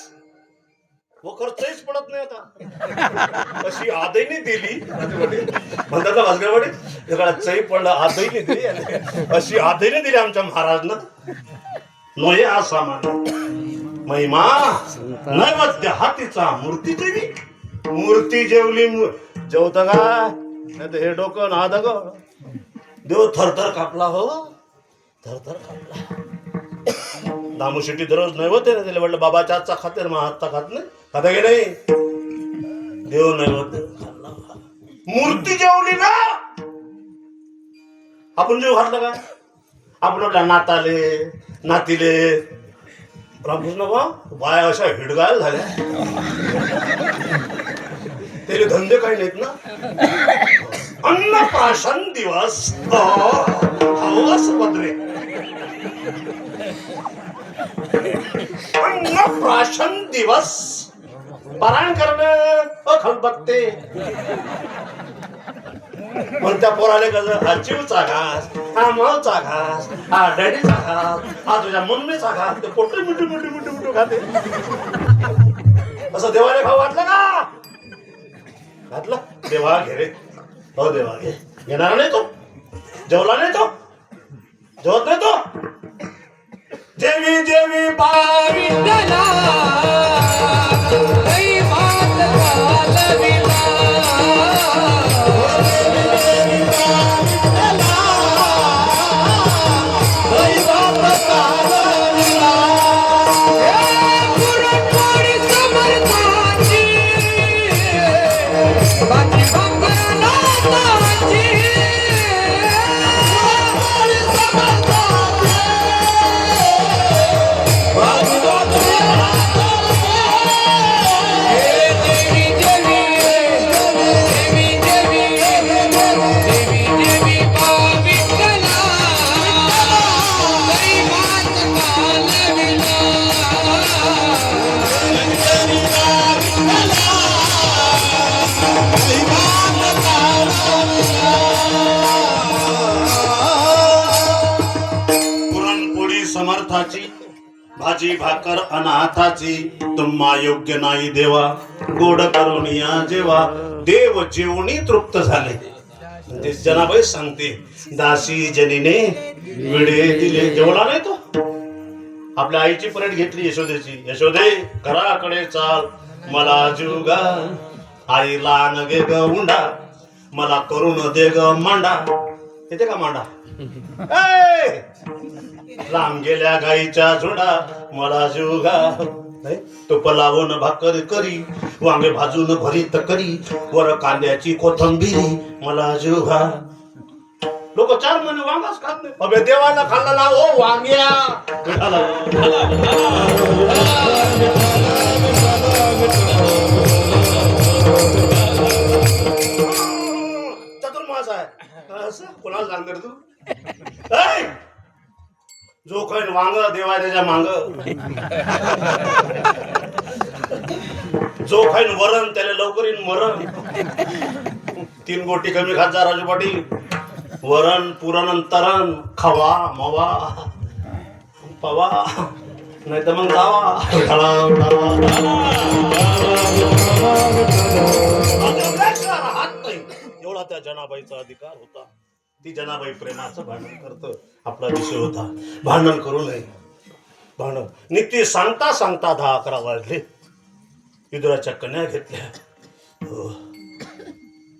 वो खर्चच पडत नाही आता. अशी आदईने दिली म्हणतात ना भाजगरवाडी, एखादा चई पडलं आदईने दिली, अशी आदईने दिली आमच्या महाराजनं. नये हा सामान महिमा नैवेद्य हातीचा मूर्ती देवी. मूर्ती जेवली जेवत का नाही तर हे डोकं ना दगड. देव थरथर कापला हो, थरथर कापला. दामू शेट्टी दररोज नैवेद्य ना दिले. म्हटलं बाबाच्या हातचा खाते मग हातचा खात नाही, खाता की नाही. देव नैवेद्य खाल्ला, मूर्ती जेवली ना. आपण जेव घातलं काय, आपण आपल्या नाताले नातीले रामकृष्ण बाया अशा हिडगाय झाल्या, त्याचे धंदे काही नाहीत ना. अन्नप्राशन दिवस हवस पत्रे, अन्नप्राशन दिवस पारायण करणं खलबत्ते. पण त्या पोराले कसं हा चिवचा घास, हा मावचा घास, हा डॅडीचा घास, हा तुझ्या मम्मीचा घास, ते पोटे मिठू मिठू मिठू मिठू खाते. असं देवाने खाऊ घातलं का, घातलं. देवा घे रे, हो देवा घे. घेणार नाही तो, जेवला नाही तो, जेवत नाही तो. जेवी जेवी विठ्ठला दैवात घालविला. पुरणपोळी समर्थाची, बाकी भाकर नाथाची. पुरणपोळी समर्थाची, भाजी भाकर अनाथाची. तुम्हा योग्य नाही देवा, गोड करून या जेवा. देव जेवणी तृप्त झाले. ते जनाबाई सांगते, दासी जनीने विडे दिले. जेवला नाही तो. आपल्या आईची परेड घेतली यशोदेची. यशोदे घराकडे चाल, मला जीवगा. आईला न गे ग उंडा, मला करून दे ग मांडा. येते का मांडा. लांब गेल्या गाईच्या झोडा, मला जीवगा. तुप लावून भाकर करी, वांगे भाजून भरीत करी, वर कांद्याची कोथंबिरी, मला जीवगा. लोक 4 महिने वांगाच खात नाही. अबे देवाला खाल्ला ना ओ वांग्या. चतुर्मास आहे असं कोणाला सांगणार तू. जो खाईन वांग देवा त्याच्या मांग, जो खाईन वरण त्याला लवकर येईन मरण. 3 गोटी कमी खात जा राजू पाटील. वरण पुरण तरण खावा मवा पवा, नाही तर मग जावा. राहत नाही एवढा त्या जनाबाईचा अधिकार होता. ती जनाबाई प्रेमाचं भांडण करत आपला विषय होता. भांडण करू नये. भांडण नित्य सांगता सांगता 10-11 वाजले. युद्धाच्या कन्या घेतल्या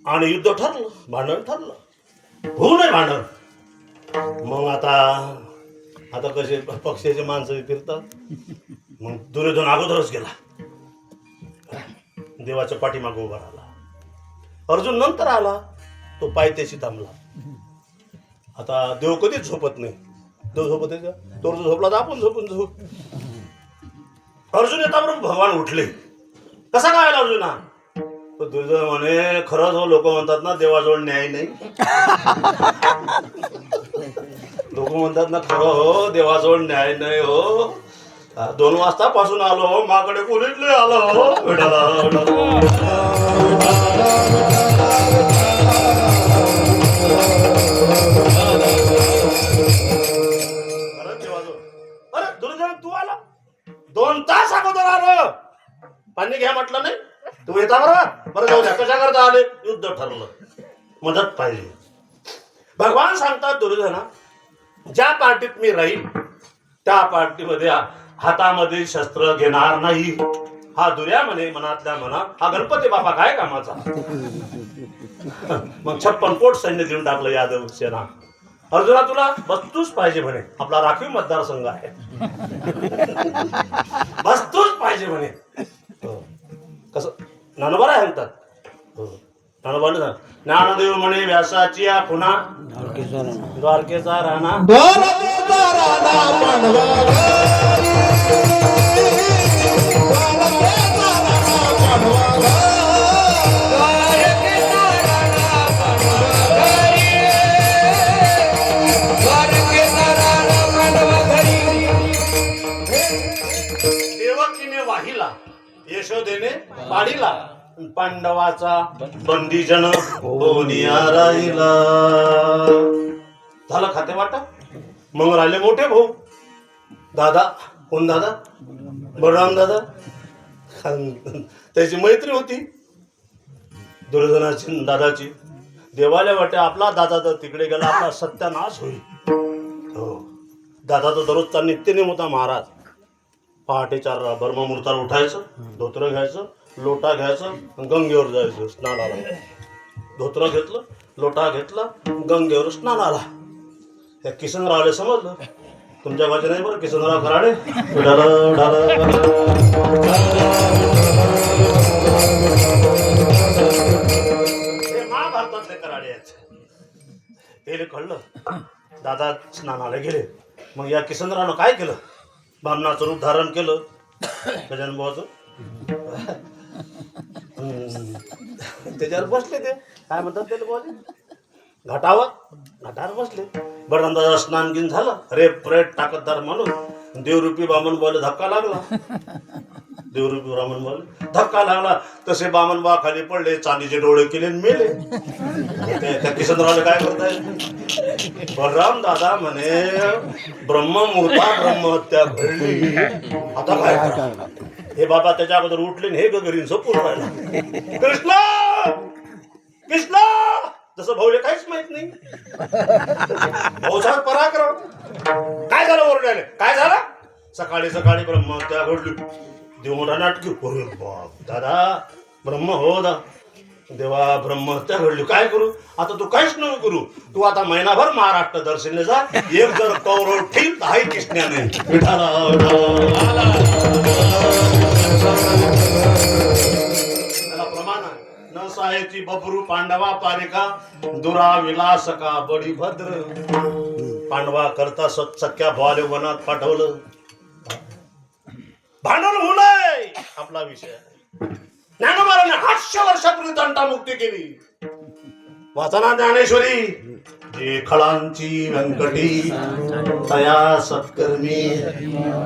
आणि युद्ध ठरलं, भांडण ठरलं. होऊ नये भांडण. मग आता कसे पक्षाचे माणसं फिरतात. मग दुर्योधन अगोदरच गेला, देवाच्या पाठीमागे उभा राहिला. अर्जुन नंतर आला, तो पायथ्याशी थांबला. आता देव कधीच झोपत नाही. देव झोपत आहे का? तो झोपला तर आपण झोपून जाऊ. अर्जुन येता बरोबर भगवान उठले. कसा काय आला अर्जुना? तो दुर्योधन म्हणे, खरंच हो, लोक म्हणतात ना देवाजवळ न्याय नाही. लोक म्हणतात ना खरं हो, देवाजवळ न्याय नाही हो. 2 वाजता पासून आलो माकडे कुलीतले आलो विठाला, अरे दुर्जन तू आला 2 तास अगोदर आलो. पाणी घ्या म्हटलं नाही तू येता बरं जाऊ द्या. कशा करता आले? युद्ध ठरलं, मदत पाहिजे. भगवान सांगतात दुर्योधना ज्या पार्टीत मी राहील त्या पार्टीमध्ये हातामध्ये शस्त्र घेणार नाही. हा दुर्या म्हणे मनातल्या मनात हा गणपती बाबा काय कामाचा. मग 56 कोट सैन्य देऊन टाकलं यादव सेना. अर्जुना तुला वस्तूच पाहिजे म्हणे, आपला राखीव मतदारसंघ आहे. वस्तूच पाहिजे म्हणे. कसं ज्ञानोबा सांगतात. ज्ञानोबा ज्ञानदेव म्हणे व्यासाची या पुन्हा द्वारकेचा राणा देवकीने वाहिला यशोदेने पाडीला पांडवाचा बंदीजन होनिया राहिला. झालं खाते वाटप. मग राहिले मोठे भाऊ दादा. कोण दादा? बलराम दादा. त्याची मैत्री होती दुर्योधनाची दादाची. देवाला वाटे आपला दादा जर तिकडे गेला आपला सत्यानाश होईल. हो दादाचा दररोजचा नित्यनेम होता महाराज. पहाटे 4 ब्रह्ममुहूर्ताला उठायचं, धोत्र घ्यायचं, लोटा घ्यायचं, गंगेवर जायचं स्नानाला. धोत्र घेतलं, लोटा घेतला, गंगेवर स्नानाला. या किसनरावले समजलं. तुमच्या गावचे नाही बरं किसनराव खराडे. हे महाभारतातले कराडे आहेत. ते कळलं. दादा स्नानाला गेले. मग या किसनरावनं काय केलं? बामणाचं रूप धारण केलं गजानन भावाचं. त्याच्यावर बसले ते काय म्हणतात त्याला बोलले घाटावर बसले. बडंदाचा स्नान गिन झालं. रेप प्रेट ताकददार म्हणून देवरूपी बामन बोले धक्का लागला. देवरूपी ब्राह्मण बोले धक्का लागला. तसे बामन बा खाली पडले, चांदीचे डोळे केले मेले. त्या किसनरावने काय करताय? बलराम दादा म्हणे ब्रह्ममुहूर्ता ब्रह्महत्या घडली. आता काय करा? हे बाबा त्याच्या अगोदर उठले हे गगरीन झोपून राहिला. कृष्णा कृष्णा जसं भाऊले काहीच माहित नाही. भाऊचा पराक्रम. काय झालं ओरडायला? काय झालं? सकाळी सकाळी ब्रह्महत्या घडली. देव मोठा नाटकी. अरे बाप दादा ब्रह्म हो दा देवा ब्रह्महत्या घडली. काय करू आता? तू काहीच नको करू. तू आता महिनाभर महाराष्ट्र दर्शनले जा. एक जर कौरव ठीक तर आहे कृष्णाने. त्याला प्रमाण आहे. न साहेची बबरू पांडवा पारिका दुरा विलासका बडी भद्र. पांडवा करता सख्या भावाले वनात पाठवलं. भांडण होऊ नये आपला विषय. ज्ञानोबाने 800 वर्षापूर्वी दंडामुक्ती केली. वाचना ज्ञानेश्वरी. जे खळांची व्यंकटी तया सत्कर्मी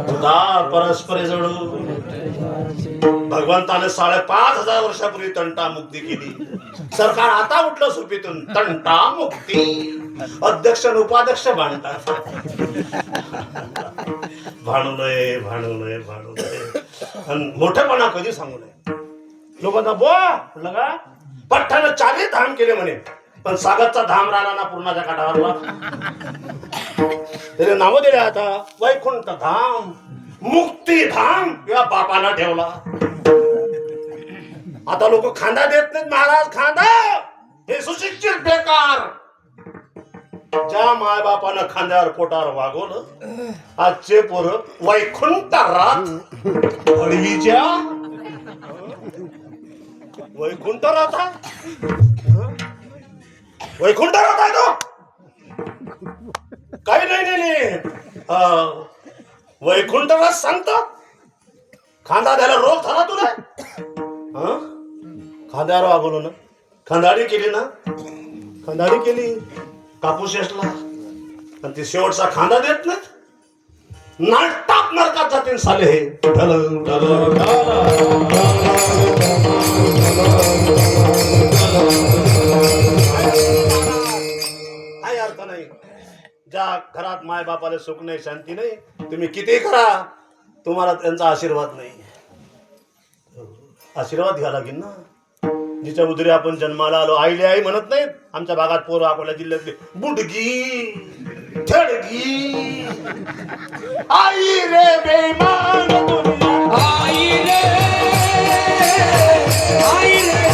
तुझा परस्पर जडू. भगवंताने 5,500 वर्षापूर्वी तंटामुक्ती केली. सरकार आता उठलं सुपीतून तंटामुक्ती. अध्यक्ष आणि उपाध्यक्ष भांडतात. भांडू नये भांडू नये भांडू नये. आणि मोठेपणा कधी सांगू नये. लोकांना म्हटलं का पठ्ठानं 40 धाम केले म्हणे, पण सागरचा धाम राहिला ना पूर्णाच्या काठावरला. त्याने नाव दिले आता वैकुंठ धाम, मुक्ती धाम किंवा बापाला ठेवला. आता लोक खांदा देत नाहीत महाराज. खांदा हे सुशिक्षित बेकार. ज्या माय बापानं खांद्यावर पोटावर वागवलं आजचे पोर वैकुंठात अडवीच्या वैकुंठात वैकुंठात आहे तो. काही नाही वैकुंठात सांगतो. खांदा द्यायला रोग झाला तुला. खांद्यावर वागवलं ना, खंदाडी केली ना, खंदाडी केली कापूस येसला आणि ती शेवटचा खांदा देत नाही. नाटक साप नरकात जातील साले हे ढल ढल काही अर्थ नाही. ज्या घरात माय बापाला सुख नाही, शांती नाही, तुम्ही किती करा, तुम्हाला त्यांचा आशीर्वाद नाही. आशीर्वाद घ्या लागेल ना. जिच्या उदरी आपण जन्माला आलो, आईले आई म्हणत नाहीत. आमच्या भागात पोरं अकोला जिल्ह्यातली बुडगी छडगी आई रे बेईमान दुनिया. आई रे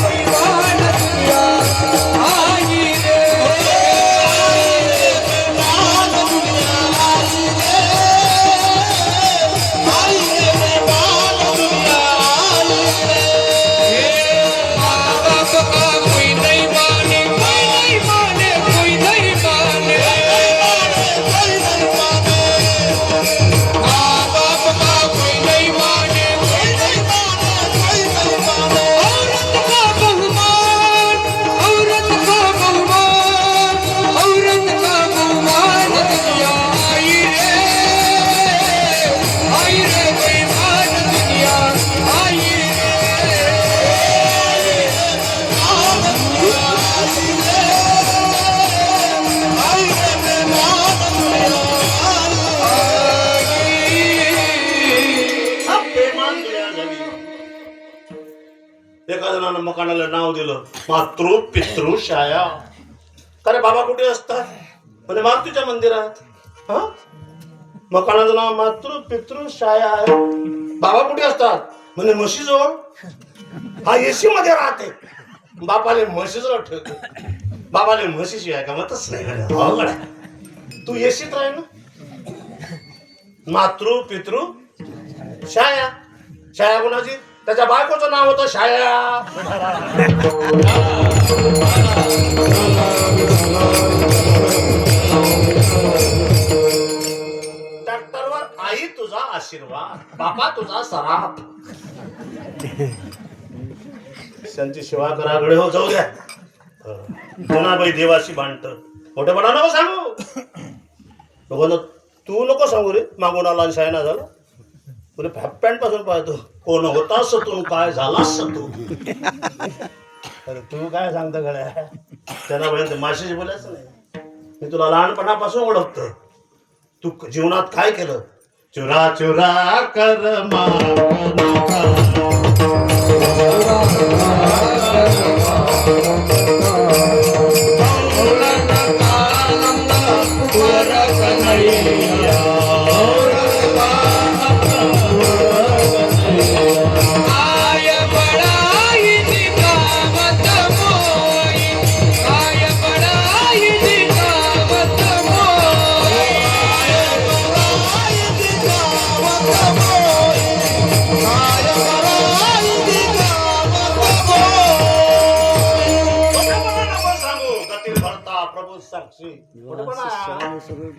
बेईमान दुनिया. आई रे बेईमान दुनिया. आई रे बेईमान दुनिया. माँ बाप का कोई नहीं माने, कोई नहीं माने, कोई नहीं माने. माँ बाप का कोई नहीं माने, कोई नहीं माने. औरत का बहुमान, औरत का बहुमान, औरत का बहुमान दुनिया. आई रे बेईमान दुनिया. आई सब बेईमान दुनिया झाली. एका जणानं मकानाला नाव दिलं मातृ पितृ शाया. अरे बाबा कुठे असतात? म्हणजे मारुतीच्या मंदिरात. हा, मकानाचं नाव मातृ पितृ शाया आहे. बाबा कुठे असतात? म्हणजे म्हशीजवळ. हा एसी मध्ये राहते. बापाले म्हशीजवळ ठेवतो. बाबाले म्हशीशिवाय का मतच नाही. अवघड आहे. तू एसीत राह ना. मातृ पितृ शाया. शाया कोणाची? त्याच्या बायकोचं नाव होतं शाया. डॉक्टरवर आई तुझा आशीर्वाद, बापा तुझा सराप. त्यांची सेवा कराकडे हो. जाऊ द्या. जनाबाई देवाशी भांडत मोठेपणा नको सांगू. बोल तू नको सांगू रे. मागून आला आणि शायना झाला. तुला पॅन्ट पासून पाहतो कोण होतास तू, काय झालास तू. अरे तू काय सांगता गड्या? त्यांना पर्यंत माशीशी बोलायचं नाही. मी तुला लहानपणापासून ओळखतो. तू जीवनात काय केलं? चुरा चुरा कर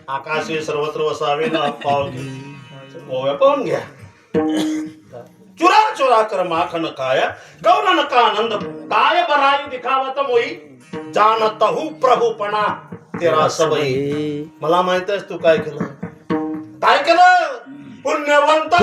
आकाशे सर्वत्र वसावे ना पावगी. ओव्या पाहून घ्या. चुरा चुरा कर माखन काया, गौरन का आनंद काय बराई दिखावत मोई, जानत हूँ प्रभुपणा तेरा सबई. मला माहित आहेस तू काय केलं. काय केलं? पुण्यवंत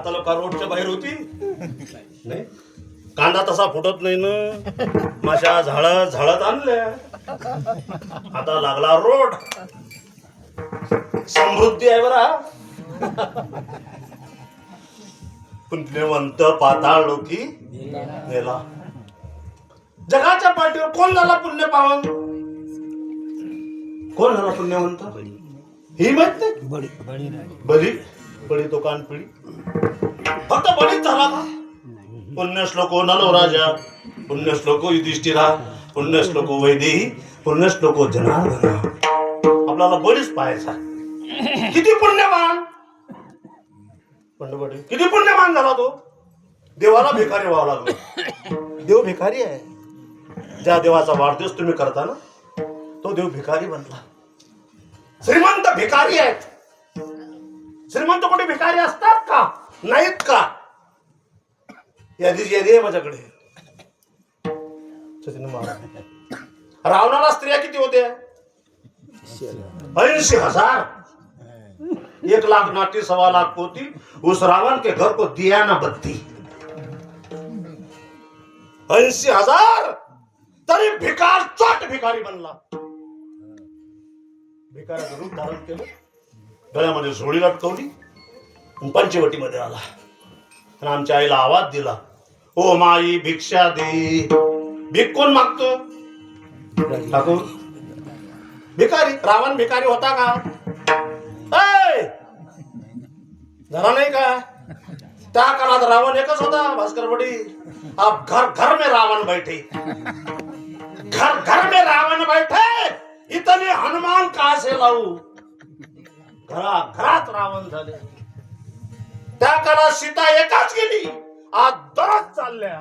आता लोक रोडच्या बाहेर होती नाही. कांदा तसा फुटत नाही ना. माशा झाडत आणल्या. आता लागला रोड. समृद्धी आहे बरा. पुण्यवंत पाताळ लोकी गेला. जगाच्या पाठीवर कोण झाला पुण्य पावन? कोण झाला पुण्यवंत? ही माहित नाही. बळी तो कानपिळी. फक्त बळीच झाला का? पुण्यश्लोको नलो राजा, पुण्यश्लोको युधिष्ठिरा, पुण्यश्लोको वैदेही, पुण्यश्लोको जनार्दना. आपल्याला बळीच पाहायचा. किती पुण्यवान पंडबडी, किती पुण्यवान झाला तो. देवाला भिकारी व्हावं लागलं. देव भिकारी आहे. ज्या देवाचा वाढदिवस तुम्ही करता ना तो देव भिकारी बनला. श्रीमंत भिकारी आहेत. श्रीमंत कोणी भिकारी असतात का? नाहीत का? यादी आहे माझ्याकडे. रावणाला स्त्रिया किती होत्या? 80,000. 1,00,000 नाती, 1,25,000 पोती. उस रावण के घर को दिया ना बत्ती. 80,000 तरी भिकार चोट भिकारी बनला. भिकाराचं रूप धारण केलं. गळ्यामध्ये झोळी लटकवली. पंचवटीमध्ये आला आणि आमच्या आईला आवाज दिला, ओ माई भिक्षा दे. भीक कोण मागतो? ठाकूर. भिकारी. रावण भिकारी होता का? जरा नाही का? त्या काळात रावण एकच होता, भास्कर बडी. अब घर घर में रावण बैठे. घर घर में रावण बैठे. इतने हनुमान कहां से लाऊ? घरात रावण झाले. त्या काळात सीता एकाच गेली. आज दरच चालल्या.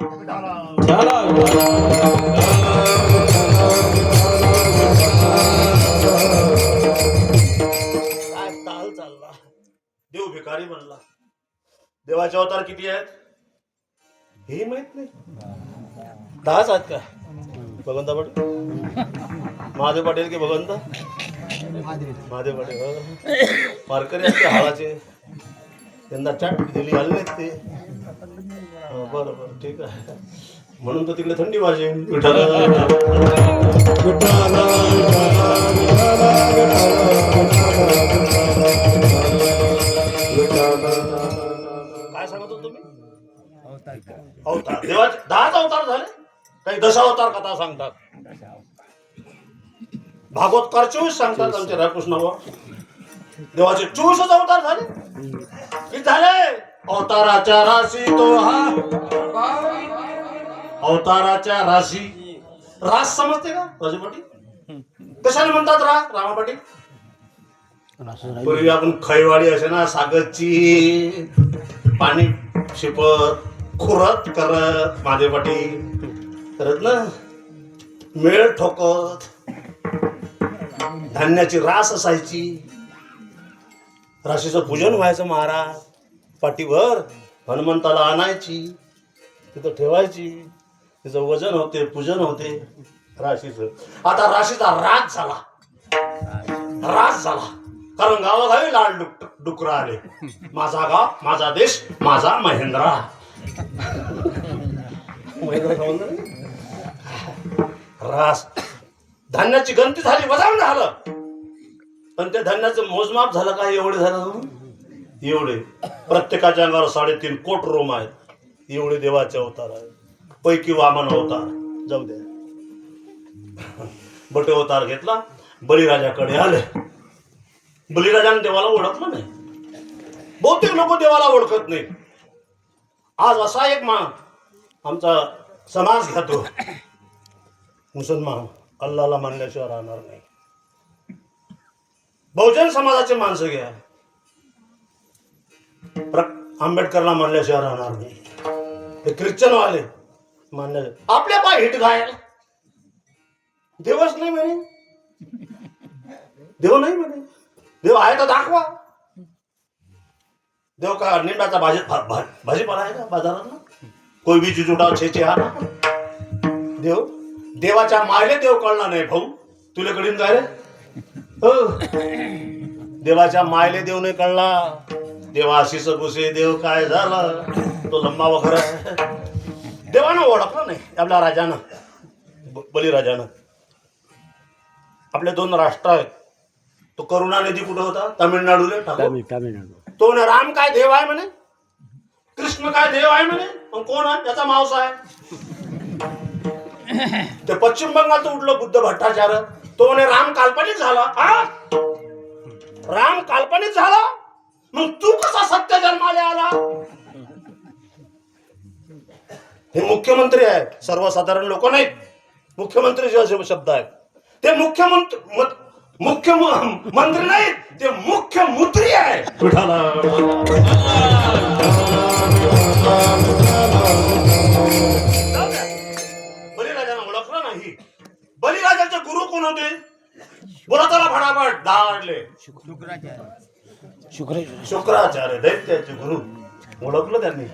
काय ताल चालला. देव भिकारी बनला. देवाचे अवतार किती आहेत हे माहित नाही. 10 आहेत का? भगवंता पाटील, महादेव पाटील की भगवंता? महादेव पाटील वारकरी असते हाळाचे. त्यांना चाट दिली आले नाहीत ते. बरं बरं ठीक आहे. म्हणून तर तिकडे थंडी वाजे. काय सांगत होतो तुम्ही? अवतार. देवाचे 10 अवतार झाले. काही 10 अवतार कथा सांगतात. भागवत कर 24 सांगतात आमचे रामकृष्णावर. देवाचे 24 अवतार झाले. किती झाले? अवताराच्या राशी तो हा. अवताराच्या राशी. रास समजते का राजपाटी? कशाने म्हणतात रामापाटी? पूर्वी आपण खैवाडी असे ना सागरची पाणी शिपत खुरत करत महादेवपाटी करत ना, मेळ ठोकत. धान्याची रास असायची. राशीचं पूजन व्हायचं. महाराज पाठीवर हनुमंताला आणायची, तिथं ठेवायची. तिचं वजन होते, पूजन होते राशीचं. आता राशीचा राज झाला. राज झाला कारण गावागावी लाल डुकरं आले. माझा गाव, माझा देश, माझा महेंद्रा. महेंद्र खाऊन रास. धान्याची गणती झाली, वजन झालं. पण त्या धान्याचं मोजमाप झालं का? एवढे झालं. एवढे. प्रत्येकाच्या अंगावर 3.5 कोट रोम आहेत. एवढे देवाचे अवतार आहेत. पैकी वामन अवतार. जाऊ दे. बटे अवतार घेतला. बळीराजाकडे आले. बळीराजाने देवाला ओळखलं नाही. बहुतेक लोक देवाला ओळखत नाही. आज असा एक आमचा समाज घेतो, मुसलमान अल्लाला मानल्याशिवाय राहणार नाही. बहुजन समाजाचे माणसं घ्या, आंबेडकरला मानल्याशिवाय राहणार नाही. हे ख्रिश्चन वाले मानल्या आपल्या पाय हिट घायल. देवच नाही म्हणे. देव नाही म्हणे. देव आहे तर दाखवा. देव का निंबाचा भाजीपाला आहे का बाजारात ना? कोई भी चीज उठाव छे हा ना. देव देवाच्या मायले देव कळला नाही भाऊ. तुला कळीन काय रे? देवाच्या मायले देव नाही कळला. देवाशीष कुसे देव काय झाला, तो लंबा वखर आहे. देवानं ओळखलं नाही आपल्या राजानं, बलिराजानं. आपले 2 राष्ट्र आहेत. तो करुणानिधी कुठं होता? तामिळनाडूला. तामिळनाडू. तो म्हणे राम काय देव आहे म्हणे, कृष्ण काय देव आहे म्हणे, पण कोण आहे त्याचा मावसा आहे. ते पश्चिम बंगालचं उठलं बुद्ध भट्टाचार्य. तो म्हणे राम काल्पनिक झाला. राम काल्पनिक झाला, मग तू कसा सत्य जन्माला आला? हे मुख्यमंत्री आहेत, सर्वसाधारण लोक नाहीत. मुख्यमंत्री जे शब्द आहेत ते मुख्यमंत्री नाहीत, ते मुख्यमंत्री आहे. बलिराजानं ओळखलं नाही. बलिराजाचे गुरु कोण होते? बोला त्याला फटाफट दाडले. शुक्राचार्य दैत्याचे गुरु. ओळखलं त्यांनी,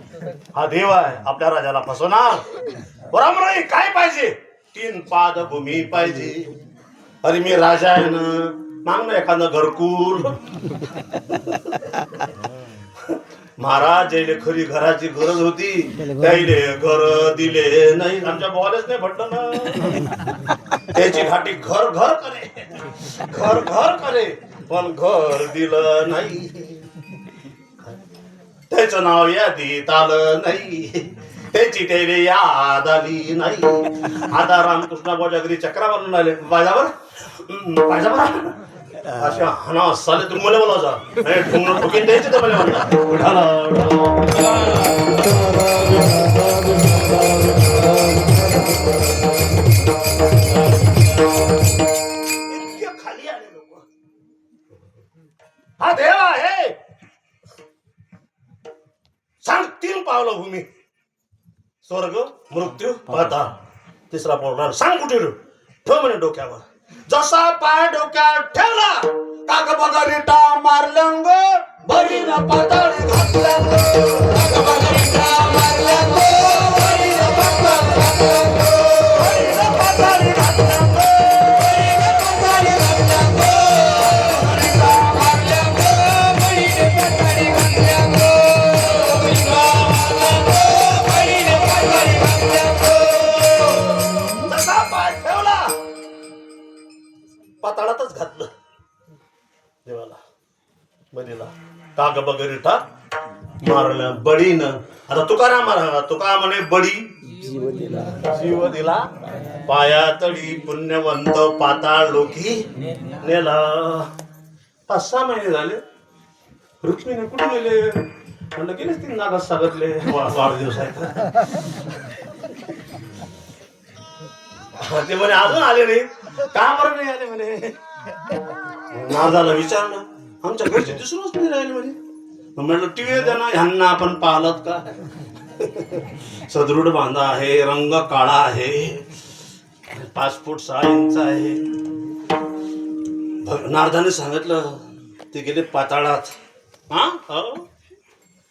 हा देव आहे. आपल्या राजाला फसवणार. बरोबर नाही. काय पाहिजे? 3 पाद भूमी पाहिजे. अरे मी राजा आहे ना, माग ना एखादं घरकुल. महाराज ज्याला खरी घराची गरज होती त्याले घर दिले नाही. आमच्या बोलाच नाही पडलं ना. त्याची घाटी घर घर करे, घर घर करे, पण घर दिलं नाही. त्याचं नाव यादीत आलं नाही, त्याची त्याला याद आली नाही. आता रामकृष्ण गोजागिरी चक्रा बनून आले. पायजावर पायजावर अशा हाना साले तुम्हाला बोलायचा ठोंगण ठोकीन द्यायचे तर मला म्हणता. इतके खाली आले लोक. हा देव आहे. सांग 3 पावलं भूमी, स्वर्ग मृत्यू पाताळ. 3रा पाऊल सांग कुठे ठेव म्हणे डोक्यावर. जसा पाय डोक्यात ठेवला काग बगरीटा मारल्याग बरीन पाताळी घातल्याग. काग बगरीटा मारल्याग बरीन पाताळी घातल्याग. बरीन पाताळी घातल्याग. बरीन पाताळी घातल्याग. बगरीटा मारल्याग बरीन पाताळी घातल्याग. बगरीटा मारल्याग बरीन पाताळी घातल्याग. जसा पाय ठेवला पाताळातच घातलं देवाला. बलीला काग बगरीटा मारल्या बडीन. आता तुकाराम महाराज तुका म्हणे बडी जीव दिला पायातळी पुण्यवंत पाताळ लोकी नेला. 5-6 महिने झाले. रुक्मिणी कुठे गेले म्हणलं गेलेच 3 नागास सांगितले वाढदिवस आहे. ते म्हणे अजून आले नाही. का बरं नाही आले म्हणे. नारदाला विचारलं आमच्या घरचे दिसूनच नाही राहिले म्हणे. म्हटलं टीव्ही द्या ना ह्यांना आपण पाहलत का. सदृढ बांधा आहे, रंग काळा आहे, 5 फूट 6 इंच आहे. नारदाने सांगितलं ते गेले पाताळात.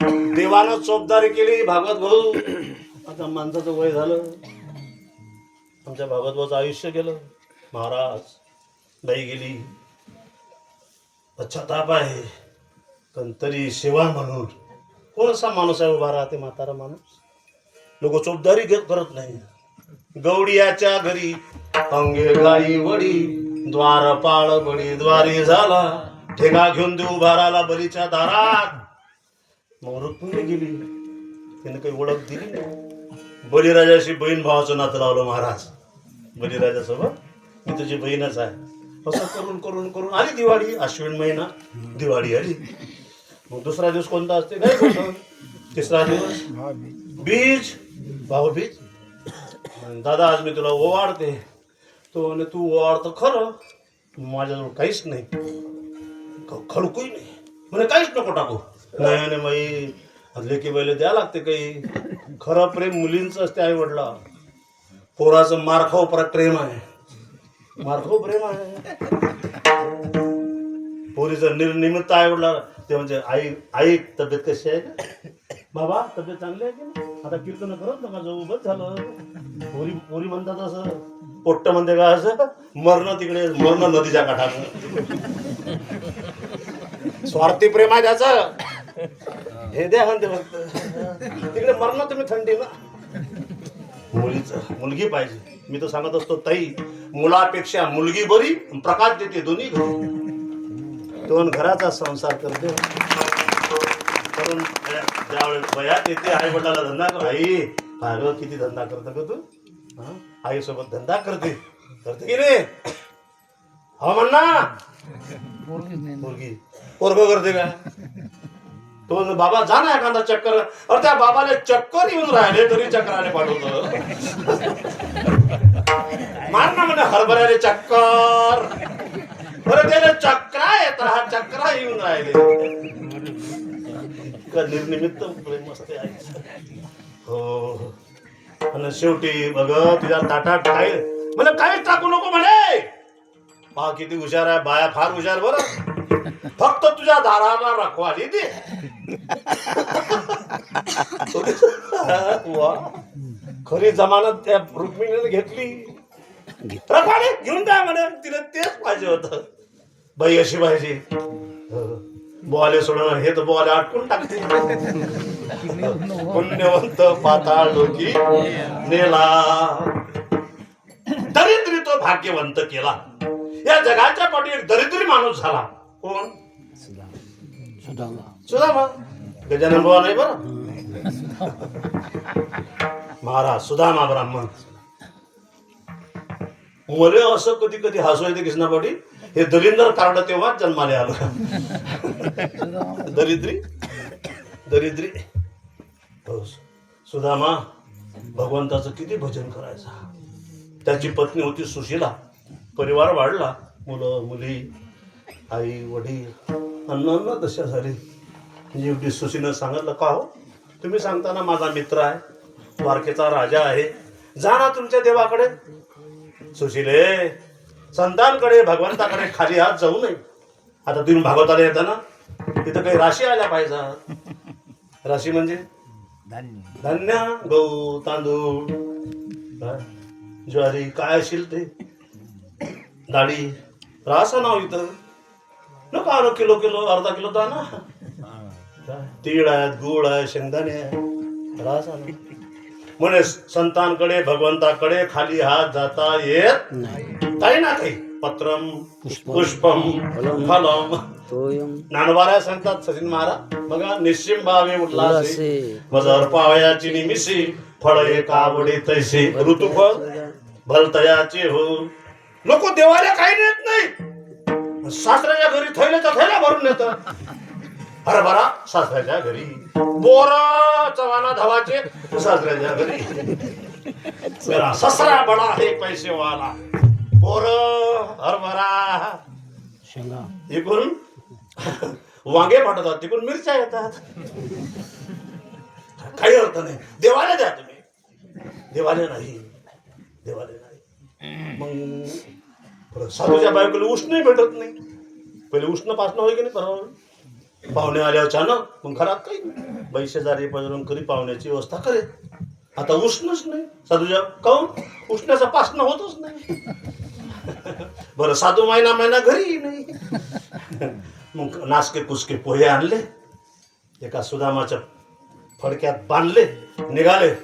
देवानं चोपदारी केली. भागवत भाऊ आता माणसाचं वय झालं. आमच्या भागवत भाऊचं आयुष्य गेलं. महाराज बाई गेली. पश्चाताप आहे, पण तरी सेवा म्हणून कोण असा माणूस आहे उभा राहते म्हातारा माणूस. लोक चोपदारी करत नाही. गवडियाच्या घरी अंगे गाई वडी द्वारपाळ बडी द्वारी झाला. ठेका घेऊन देऊ उभा राहिला बलीच्या दारात. मग रुक्मिणी गेली. तिने काही ओळख दिली नाही. बलिराजाशी बहीण भावाचं नातं लावलं महाराज. बलिराजासोबत मी तुझी बहीणच आहे असं करून करून करून आली दिवाळी. अश्विन महिना दिवाळी आली. मग 2रा दिवस कोणता असते काय कोणतं. 3रा दिवस बीज भाऊबीज. दादा आज मी तुला ओवाळते. तो म्हणे तू ओवाळतं खरं, माझ्याजवळ काहीच नाही, खडकूही नाही म्हणे. काहीच नको टाकू. नाही म्हणे माई लेकी बैल द्या लागते काही. खरं प्रेम मुलींचं असते. आई वडला पोराचं मारखाव प्रेम आहे. मारखाव प्रेम आहे. पोरीचं निर्निमित्त आई वडला ते म्हणजे आई तब्येत कशी आहे का बाबा, तब्येत चांगली आहे की नाही. आता कीर्तन करत नका जाऊ, बस झालं. पोरी म्हणतात असं पोट्ट म्हणते का असं मरण तिकडे मरण नदीच्या काठात. स्वार्थी प्रेम आहे त्याचं. हे द्या म्हणते फक्त तिकडे मरणार तुम्ही थंडी ना. मुलगी पाहिजे. मी तर सांगत असतो ताई, मुलापेक्षा मुलगी बरी, प्रकाश देते दोन्ही घरी. दोन घराचा संसार करते. कारण ज्यावेळेस वयात येते आई वडिलाला धंदा कर, आई पाहिलं किती धंदा करतं का तू, आई सोबत धंदा करते की रे, हो म्हणा. मुलगी पोरग करते का, तो बाबा जा ना एखादा चक्कर. अरे त्या बाबाला चक्कर येऊन राहिले तरी चक्राने पाठवतो. मार ना म्हणे हरभऱ्याले चक्कर. बरं त्याला चक्रा येत, हा चक्रा येऊन राहिले. निर्निमित्त प्रेम असते आई. हो. आणि शेवटी बघ तुझ्या ताटात काय म्हणजे काहीच टाकू नको म्हणे. पहा किती हुशार आहे बाया, फार हुशार बरं. फक्त तुझ्या दाराला रखवाली दे. खरी जमानत त्या रुक्मिणीने घेतली. रखवाली घेऊन द्या म्हणे, तिला तेच पाहिजे होतं. बाई अशी पाहिजे. बोले सोडून हे तर बोले अटकून टाकते. पुण्यवंत पाताळ डोकी नेला, दरिद्री तो भाग्यवंत केला. या जगाच्या पाठी एक दरिद्री माणूस झाला. कोण? सुदामा. गजानन बुवा नाही बरं, महाराज सुदामा ब्राह्मण. मले असं कधी कधी हसू येते कृष्णापाठी. हे दलिंदर कार्ड तेव्हाच जन्माला आलं. दरिद्री दरिद्री. सुदामा भगवंताचं किती भजन करायचा. त्याची पत्नी होती सुशीला. परिवार वाढला, मुलं मुली, आई वडील, अन्न दशा झाली. एवढी सुशीनं सांगितलं, का हो तुम्ही सांगताना माझा मित्र आहे, द्वारकेचा राजा आहे, जा ना तुमच्या देवाकडे. सुशीले, संतांकडे भगवंताकडे खाली हात जाऊ नये. आता तुम्ही भागवताला येता ना, तिथं काही राशी आल्या पाहिजे. राशी म्हणजे धान्य, गहू, तांदूळ, ज्वारी, काय असेल ते, डाळी. रासा नाव इथं नको आणू, किलो किलो अर्धा किलो दाना. तीळ आहेत, गुळ आहे, शेंगदाणे आहे, रासा ना. म्हणे संतांकडे भगवंताकडे खाली हात जाता येत काही ना काही. पत्रम पुष्पम फलम. ज्ञानोबाला सांगतात सचिन महाराज बघा, निश्चिम भावे उठलासे मजर पावयाची निमिषी, फळ एका आवडे तैसे ऋतुफळ भलतयाचे हो. लोक देवाला काही नेत नाही, सासऱ्याच्या घरी थैल्याच्या थैल्या भरून नेतात. हरभरा सासऱ्याच्या घरी, बोर चवाना धवाचे सासऱ्याच्या घरी. मेरा ससरा बडा है पैसे वाला. बोर हरभरा हे करून वांगे पाठवतात, तिकडून मिरच्या येतात. काही अर्थ नाही. देवाला द्या तुम्ही, देवाला नाही, देवाला नाही. मग साधूच्या बायकोला उष्णही भेटत नाही. पहिले उष्ण पासणं होय की नाही बरोबर. पाहुणे आले अचानक, मग घरात काही बाई शेजारी पजरून कधी पाहुण्याची व्यवस्था करे. आता उष्णच नाही साधूच्या, काऊन उष्ण्याचा पासणं होतच नाही. बरं साधू महिना महिना घरी नाही. मग नासके कुसके पोहे आणले, एका सुदामाच्या फडक्यात बांधले, निघाले.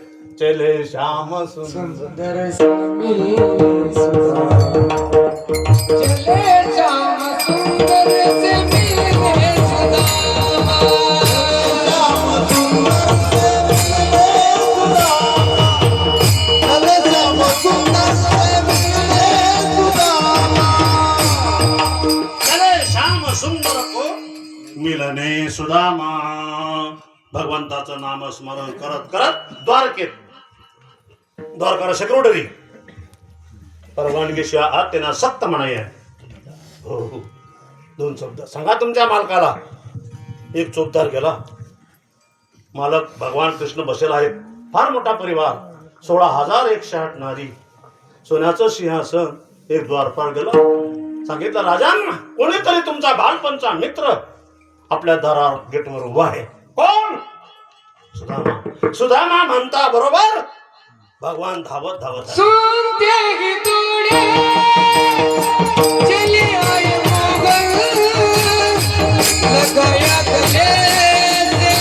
चले श्याम सुंदर स्वामी चले श्याम सुंदर से मिले सुदामा. श्याम सुंदर से मिले सुदामा. चले श्याम सुंदर से मिले सुदामा. चले श्याम सुंदर को मिलने सुदामा. भगवंताचं नामस्मरण करत करत द्वारकेत, द्वारकाला सेक्रेटरी परवानगीशिवाय आत त्यांना सक्त म्हणाय. हो हो, दोन शब्द सांगा तुमच्या मालकाला. एक चोपदार गेला. मालक भगवान कृष्ण बसेल आहेत. फार मोठा परिवार, 16,108 नारी, सोन्याचं सिंहासन. एक द्वारपाल गेला, सांगितलं राजांना कोणीतरी तुमचा बालपणचा मित्र आपल्या दारावर गेटवर उभा आहे. कोण? सुदामा. सुदामा म्हणता बरोबर भगवान धावत धावत सुनते ही तोड़े चले आए मोगल, लगाया गले से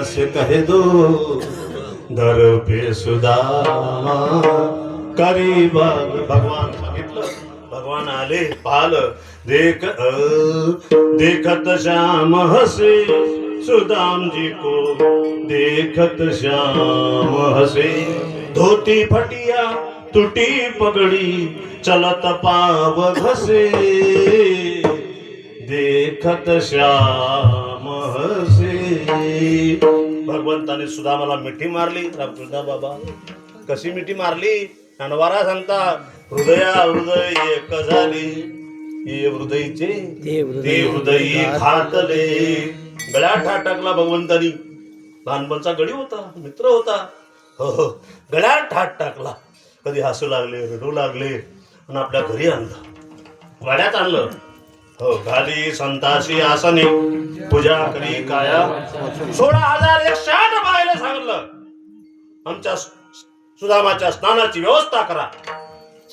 से कह दो दर पे सुदामा करीब भगवान सांगितलं भगवान आले पाहिलं देखत श्याम हसे सुदाम जी को देखत श्याम हसे धोती फटिया टूटी पगड़ी चलत पाव घसे देखत श्याम हसे भगवंताने सुदामाला मिठी मारली रामकृष्ण बाबा कशी मिठी मारली अनवारा सांगता हृदय एक झाली ये हृदयचे ते हृदयी खातले गळ्यात ठाट टाकला भगवंतानी लहानपणचा गडी होता मित्र होता हो गळ्यात ठाट टाकला कधी हसू लागले रडू लागले आणि आपल्या घरी आणलं वाड्यात आणलं हो घाली संताशी आसने पूजा करी काया 16,108 बायला सांगितलं आमच्या सुदामाच्या स्नानाची व्यवस्था करा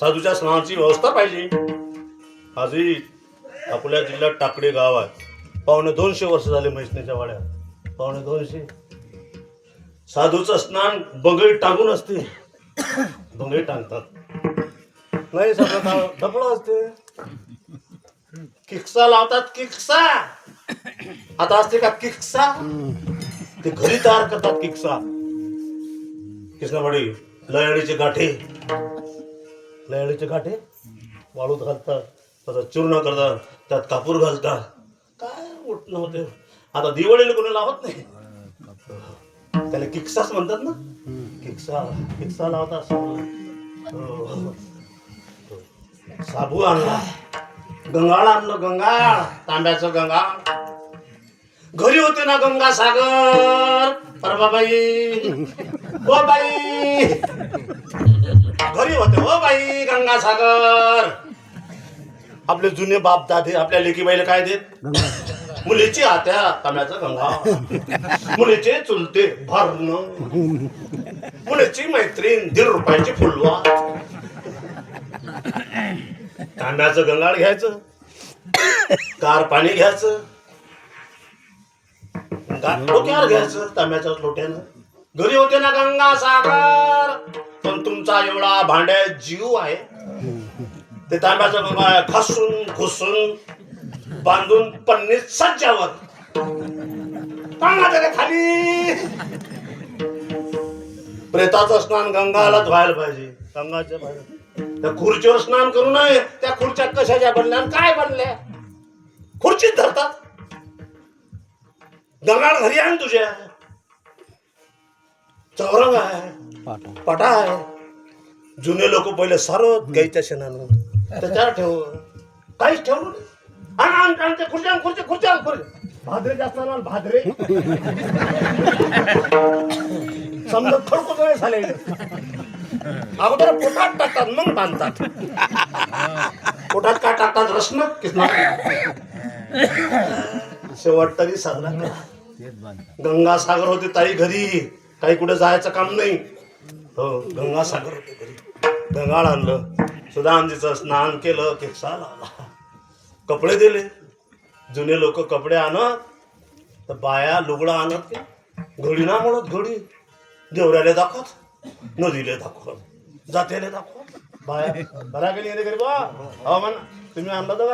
साधूच्या स्नानाची व्यवस्था पाहिजे आजही आपल्या जिल्ह्यात टाकडे गाव आहे 250 वर्ष झाले म्हैसनेच्या वाड्यात 250 साधूचं स्नान बंगई टांगून असते बंगई टांगतात नाही सगळं डपळं असते किक्सा लावतात किक्सा आता असते का किक्सा ते घरी तयार करतात किक्सा कृष्णावाडी लयाळीचे गाठे वाळूत घालतात त्याचा चूर्ण करतात त्यात कापूर घालतात काय उठणं होते आता दिवाळीला कोणी लावत नाही त्याला किक्साच म्हणतात ना किक्सा लावतात साबू आणला गंगाळ आणलं गंगाळ तांब्याचं गंगाळ घरी होते ना गंगा सागर परबाबाई ओ बाई घरी होते ओ बाई गंगा सागर आपले जुने बाप दादे आपल्या लेकीबाईला काय देत मुलीची आत्या तांब्याचं गंगा मुलीचे चुलते भरणं मुलीची मैत्रीण 1.5 रुपयाची फुलवा तांब्याचं गंगाळ घ्यायचं गार पाणी घ्यायचं डोक्यावर घ्यायचं तांब्याच्या लोट्यानं घरी होते ना गंगा सागर पण तुमचा एवढा भांड्यात जीव आहे ते तांब्याचं गंगा घासून घुसून बांधून पन्नीस सज्जावर टांगा खाली प्रेताचं स्नान गंगालाच व्हायला पाहिजे गंगाच्या बाहेर त्या खुर्चीवर स्नान करू नये त्या खुर्च्या कशाच्या बनल्या काय बनल्या खुर्चीत धरतात गंगाळ घरी आहे तुझ्या चौरंग आहे पटा आहे जुने लोक पहिले सारत गाईच्या शेणानं त्याच्यावर ठेव काहीच ठेवलं नाही खुर्च्या भादरे जास्त भादरे समजा खडको झाले अगोदर पोटात टाकतात मग बांधतात पोटात काय टाकतात रस्न किसना शेवट तरी साजरा गंगा सागर होते ताई घरी काही कुठे जायचं काम नाही हो गंगा सागर होते घरी गंगाळ आणलं सुदामजीचं स्नान केलं केसा लावला कपडे दिले जुने लोक कपडे आणत तर बाया लुगडा आणत घडी ना म्हणत घडी देवऱ्याला दाखवत नदीले दाखवत जातेले दाखवत बाया बरा गेली घरी बा हवामान तुम्ही आणलं तर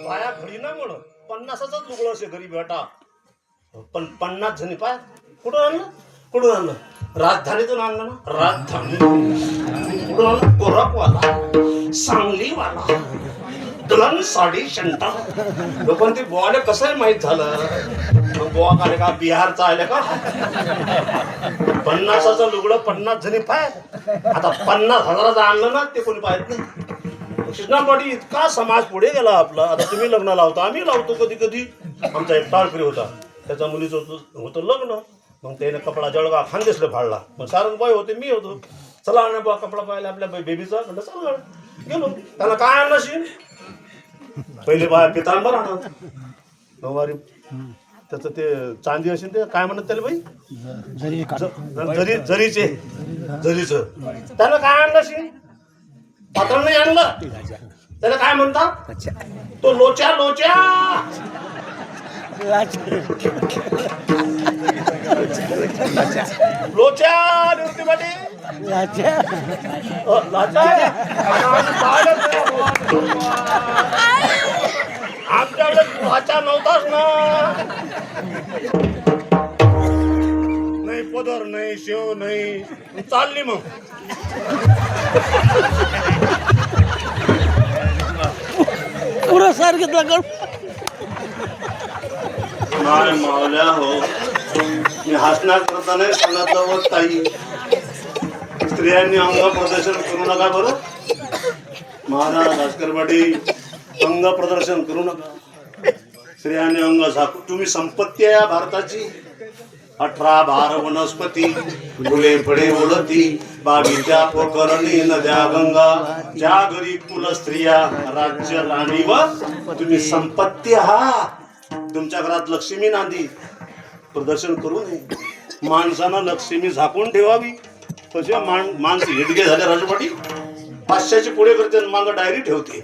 बाया घडी ना म्हणत 50च लुगडं असे घरी भेटा पण 50 जणी पाय कुठून आणलं राजधानीतून आणलं ना राजधानी कुठून आणलं कोरापवाला सांगलीवाला दुल्हन साडी शंटा लोकांना ते बुवाले कसं माहित झालं बुवा आले का बिहारचा आले का 50चं लुगडं 50 जणी पाय आता 50,000चं आणलं ना ते कोणी पाहत नाही कृष्णापाटी इतका समाज पुढे गेला आपला आता तुम्ही लग्न लावता आम्ही लावतो कधी कधी आमचा एक टाळकरी होता त्याच्या मुलीचं होतं लग्न मग त्याने कपडा जळगा खानदेशला फाडला मग सारंग बाई होते मी होतो चला आणा बुवा कपडा पाहिला आपल्या बेबीचा म्हणलं चला गेलो त्याला काय आणलं शी पहिले बाय पितांबर आणत नऊवारी त्याचं ते चांदी असेल ते काय म्हणत त्याला बाई जरीचं त्याला काय आणलं शी पातळ नाही आणलं त्याला काय म्हणतात? तो लोच्या लोच्या लोच्या निवृत्तीमध्ये लाचा आमच्याकडे लाचा नव्हताच ना. नाही पदर नाही शेव नाही चालली मग. पुरस्कार घेतला कर नाही मावल्या हो, मी हसणार करता नाही सांगितलं व ताई स्त्रियांनी अंग प्रदर्शन करू नका बरं. महाराज भास्करवाडी अंग प्रदर्शन करू नका. स्त्रियांनी अंग झाकू. तुम्ही संपत्ती आहे या भारताची. 18 भार वनस्पती फुले फळे ओढती 22 पोकरणी नद्या गंगा ज्या घरी कुल स्त्रिया राज्य राणी व तुम्ही संपत्ती आहात. तुमच्या घरात लक्ष्मी नांदी. प्रदर्शन करू नये. माणसानं लक्ष्मी झाकून ठेवावी. कसे माणसं हिडके झाले राजपाटी. 500ची पुढे करते मागं डायरी ठेवते.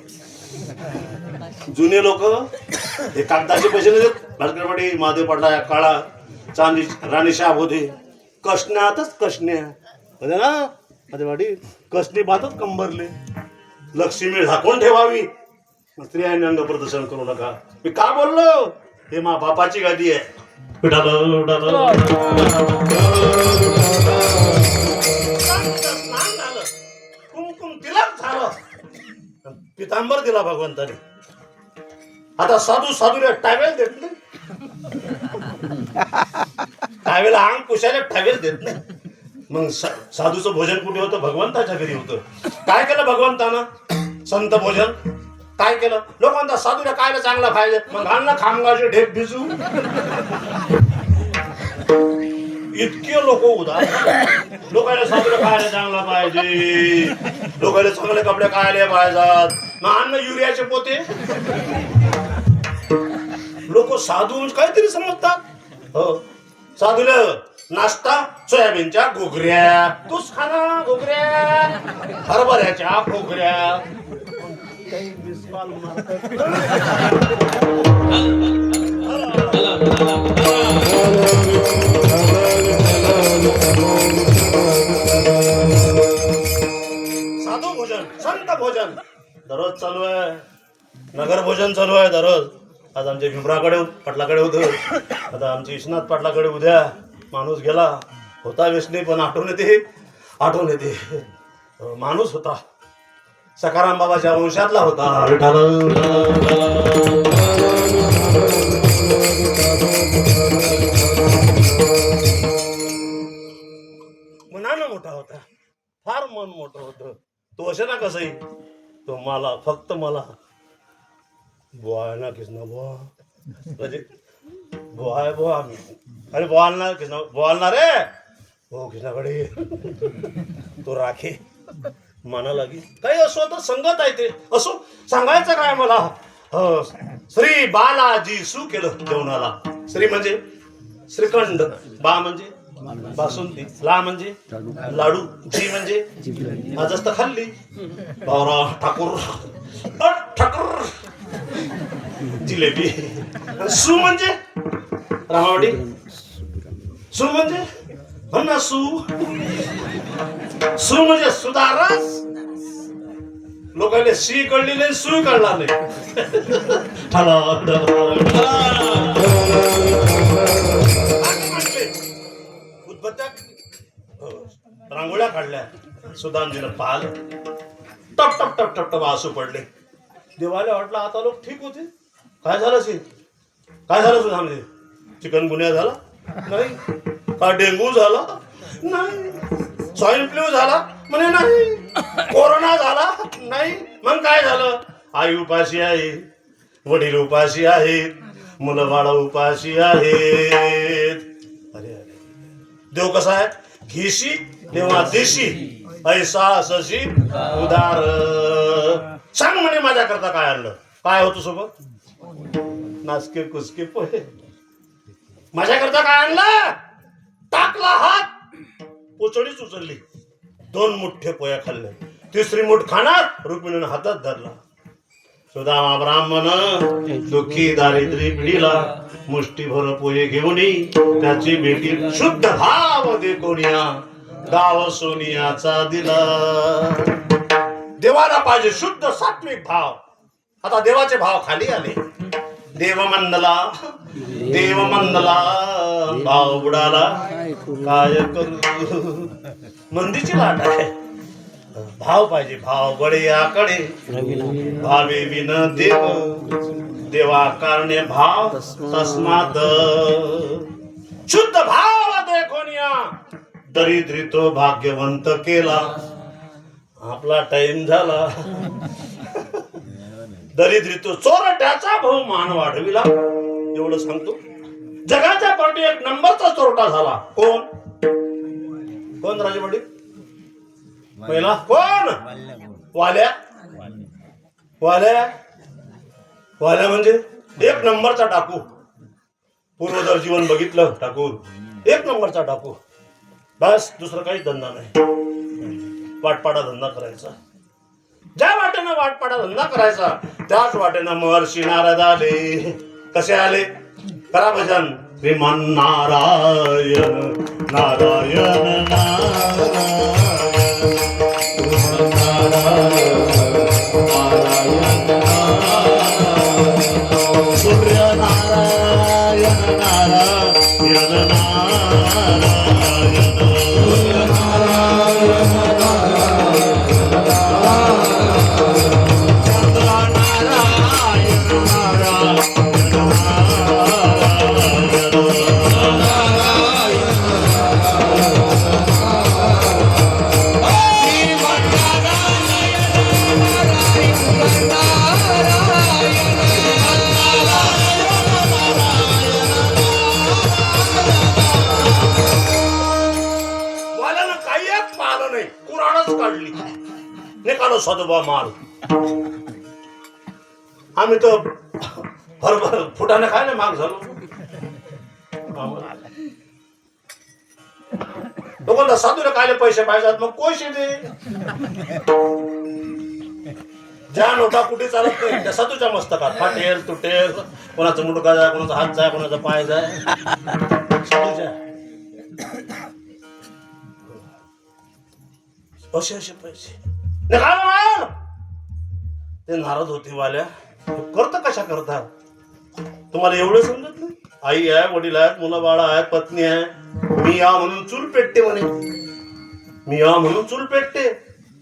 जुने लोक हे कागदाचे पैसे नाही देत. भास्करवाडी महादेव पाटला काळा चांदी राणी शाह होते. कष्णातच कष्ण्या होते ना महादेवाडी. कसणी बातच कंबरले. लक्ष्मी झाकून ठेवावी. स्त्रियांनी अंग प्रदर्शन करू नका. मी का बोललो? हे मा बापाची गादी आहे. स्नान झालं, कुमकुम तिलक झालं, पितांबर दिला भगवंताने. आता साधू साधूला टावेल देत नाही. टावेल अंग पुशायला टावेल देत नाही. मग साधूचं भोजन कुठे होतं? भगवंताच्या घरी होतं. काय केलं भगवंतानं? संत भोजन काय केलं? लोक म्हणतात साधूला काय चांगला पाहिजे. मग घाल ना खामगावचे ढेप भिजू. इतके लोक उदार. लोकांना साधूला खायला चांगला पाहिजे. लोकांना चांगले कपडे खायला पाहिजेत. मग अन्न युरियाचे पोते. लोक साधू काहीतरी समजतात. हो साधूला नाश्ता सोयाबीनच्या घोगऱ्या. तूच खाना घोगऱ्या. हरभऱ्याच्या घोगऱ्या. साधू भोजन संत भोजन दररोज चालू आहे. नगर भोजन चालू आहे दररोज. आज आमच्या भीमराकडे पाटलाकडे होतं. आता आमच्या विश्वनाथ पाटलाकडे उद्या माणूस गेला होता. व्यसनी पण आठवण येते. माणूस होता. सकाराम बाबाच्या वंशातला होता. मनानं मोठा होता. फार मन मोठं होतं. तो असे ना कसंही तो मला फक्त मला बुवा ना किसना बुवा म्हणजे बुवा आहे बुवा. अरे बोलणार किसना बोलणार रे हो किसनाकडे तो राखे माना लागी. काही असो तर संगत आहे ते असो. सांगायचं काय मला? श्री बालाजी सू केलं जेवणाला. श्री म्हणजे श्रीखंड. बा म्हणजे बासुंदी. ला म्हणजे लाडू. जी म्हणजे आज असतं खाल्ली. बावरा ठाकूर ठाकूर जिलेबी. सू म्हणजे रामावडी. सू म्हणजे म्हणा सू. सू म्हणजे सुधारस. लोकांना शी कळली नाही सुई कळला नाही. रांगोळ्या काढल्या. सुदामजीनं पाहिलं. टप टप टप टप टप आसू पडले. देवाला वाटलं आता लोक ठीक होते. काय झालं शी? काय झालं सुदामजी? चिकनगुन्या झाला नाही. का डेंगू झाला नाही. स्वाईन फ्लू झाला म्हणे नाही. कोरोना झाला नाही. मग काय झालं? आई उपाशी आहे. वडील उपाशी आहेत. मुलं बाळ उपाशी आहेत. अरे अरे देव कसा आहे? घेशी तेव्हा देशी ऐसा सशी उदार. सांग म्हणे माझ्या करता काय आणलं? काय होतं सोबत? नाचके कुचके पोहे. माझ्या करता काय आणलं? टाकला हात. पोचडीच उचलली. 2 मुठ्ठे पोया खाल्ले. तिसरी मूठ खाणार रुक्मिणीने हातात धरला. सुदामा ब्राह्मण दुःखी दारिद्र्य पिढीला मुष्टीभर पोहे घेऊन त्याची भेटी शुद्ध भाव दे कोणिया गाव सोनियाचा दिला. देवाला पाहिजे शुद्ध सात्विक भाव. आता देवाचे भाव खाली आले. देवमंडला भाव बुडाला काय करू. मंदीची लाट आहे. भाव पाहिजे भाव बळीयाकडे भावे विन देव देवा कारणे भाव तस्मात शुद्ध भाव दे कोणिया दरिद्री तो भाग्यवंत केला. आपला टाइम झाला. दरिद्री तो चोरट्याचा भाऊ मान वाढविला. एवढं सांगतो. जगाच्या पाठी एक नंबरचा चोरटा झाला. कोण कोण राजवाडी पहिला कोण वाल्या वाल्या वाल्या म्हणजे एक नंबरचा टाकू. पूर्वदर जीवन बघितलं टाकून एक नंबरचा टाकू. बस दुसरं काही धंदा नाही. वाटपाडा धंदा करायचा. ज्या वाटेनं वाटपाडा धंदा करायचा त्याच वाटेनं महर्षी नारद आले. कसे आले करा भजन. श्रीमान नारायण नारायण नारायण सूर्य नारायण नारायण नारायण निकालो सदोबा माल. आम्ही तो भरभर फुटाने खायला माग झालो. लोकांना साधूला खायला पैसे पाहिजेत मग कोशे दे. ज्या नोटा कुठे चालत नाही त्या साधूच्या मस्तकात फाटेल तुटेल. कोणाचं मुंडका जाय कोणाचा हात जाय कोणाचा पाय जाय साधूच्या. असे असे पैसे ते नाराज होते. वाल्या करता कशा करता तुम्हाला एवढं समजत नाही. आई आहे वडील आहेत मुलं बाळा आहेत पत्नी आहे. मी या म्हणून चूल पेटते म्हणे. मी या म्हणून चूल पेटते.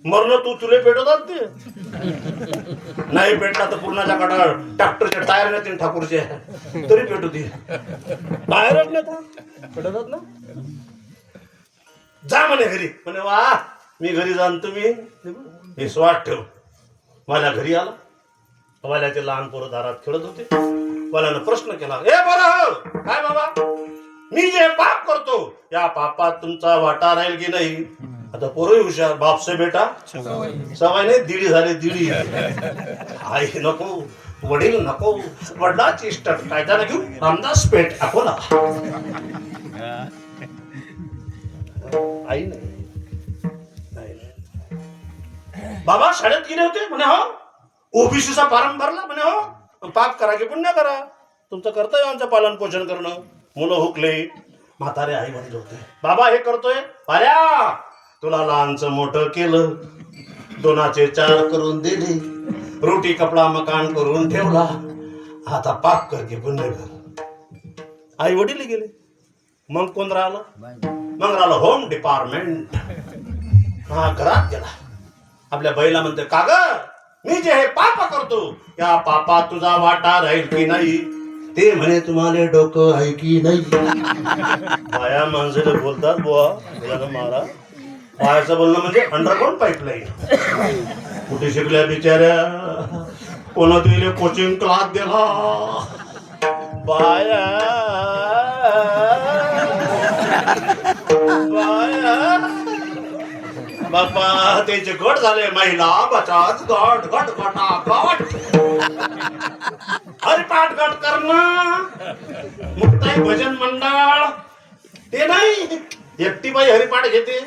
मरण तू चुले पेटवतात ते नाही पेटला तर पूर्णाच्या काढा ट्रॅक्टरचे टायर नेते ठाकूरचे तरी पेटवते. बाहेरच नेता पेटवतात ना. जा म्हणे घरी. म्हणे वा मी घरी जाण तुम्ही विश्वास ठेव. माझ्या घरी आला. वाल्याचे लहान पोरं दारात खेळत होते. वाल्यानं प्रश्न केला. ए बरं काय बाबा मी जे पाप करतो या पापात तुमचा वाटा राहील की नाही. आता पोरही हुशार. बाप से बेटा सवय नाही. दिडी झाले दिडी. आई नको वडील नको. वडिलाची इष्ट कायद्याला घेऊ रामदास पेठ अकोला. आई नाही. बाबा शाळेत गेले होते म्हणे. हो ओबीसीचा फॉर्म भरला म्हणे. हो पाप करा की पुण्य करा. तुमचं कर्तव्य आमचं पालन पोषण करणं. मुलं हुकले. म्हातारे आई वडील होते. बाबा हे करतोय आल्या तुला लहानचं मोठं केलं. दोनाचे चार करून दिले. रोटी कपडा मकान करून ठेवला. आता पाप कर की पुण्य कर. आई वडील गेले. मग कोण राहिलं. मग राहिलं होम डिपार्टमेंट. हा घरात गेला. आपल्या बाईला म्हणते का ग मी जे हे पाप करतो या पापात तुझा वाटा राहील की नाही. ते म्हणे तुम्हाला डोकं आहे की नाही. बाया माणसाला बोलतात बुवा मारा. बायाचं बोलणं म्हणजे अंडरग्राऊंड पाईपलाईन. कुठे शिकल्या बिचाऱ्या. कोणा तिला कोचिंग क्लास दिला. बाया बाया बाप्पा त्याचे गट झाले. महिला बचाच गट गट गटा गट. हरिपाठ गट करणं मुक्ताई भजन मंडळ ते नाही. एकटी बाई हरिपाठ घेते.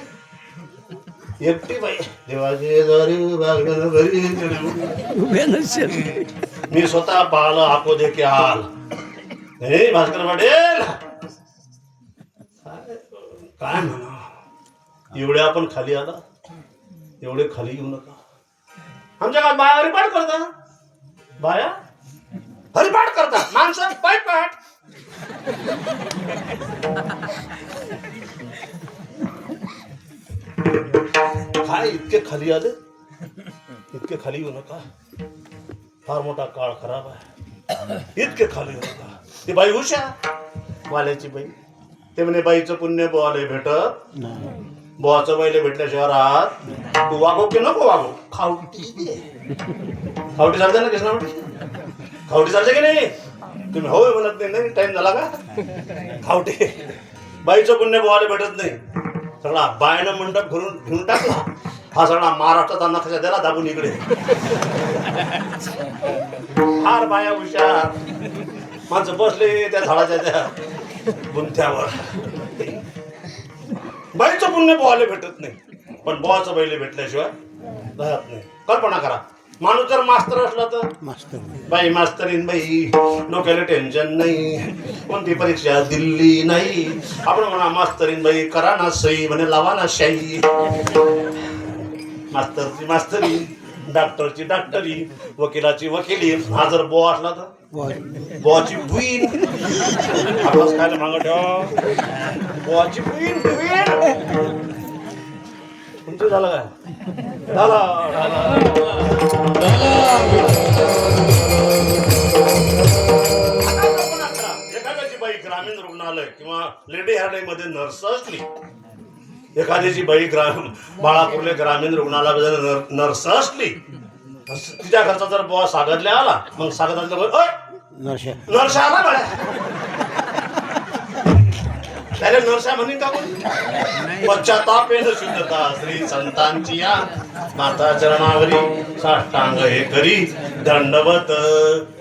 एकटी बाई देवाचे दारी बागड्याला घरी मी स्वतः पाहिलं आको दे के हाल हे भास्कर पाटील काय म्हणा एवढे आपण खाली आला एवढे खाली येऊ नका आमच्या गावात बाया हरिपाठ करता बाया हरिपाठ करता माणसं पाठ पाठ काय इतके खाली आले इतके खाली येऊ नका फार मोठा काळ खराब आहे इतके खाली येऊ नका ती बाई हुशार वाल्याची बाई ते म्हणे बाईचं पुण्य बोवाले भेटत बोवाचं बाईले भेटल्याशिवाय राहत तू वागो की नको वागो खावटी खावटी चालते ना कृष्णावटी खावटी चालते की नाही तुम्ही होय म्हणत नाही टाइम झाला का खावटी बाईचं पुण्य बोवाले भेटत नाही सगळा बायनं मंडप घेऊन टाकला हा सगळा महाराष्ट्राचा नकाशा द्याला दाबून इकडे फार बाया हुशार माणसं बसले त्या झाडाच्या त्या गुंथ्यावर बाईचं पुण्य बोवाले भेटत नाही पण बोवाचं बाईले भेटल्याशिवाय राहत नाही कल्पना करा माणूस जर मास्तर असला तर बाई मास्तरीन बाई डोक्याला टेन्शन नाही कोणती परीक्षा दिल्ली नाही आपण म्हणा मास्तरीन बाई करा ना सही म्हणे लावा ना शाही मास्तरची मास्तरी डॉक्टरची डॉक्टरी वकिलाची वकिली हा जर बो असला तर बोची बुईन आपलाच खायला मागं ठेवा बोची बुईन तुमचं झालं काय एखाद्याची बाई ग्रामीण रुग्णालय किंवा लेडी हार्डे मध्ये नर्स असली एखाद्याची बाई बाळापूरले ग्रामीण रुग्णालयामध्ये नर्स असली तिच्या घरचा जर बुवा सागरला आला मग सागरला नर्स आला बळ्या त्याला नरसा म्हणून का कोण पश्चातापेन शुद्धता श्री संतांची या माता चरणावरी साष्टांग हे करी दंडवत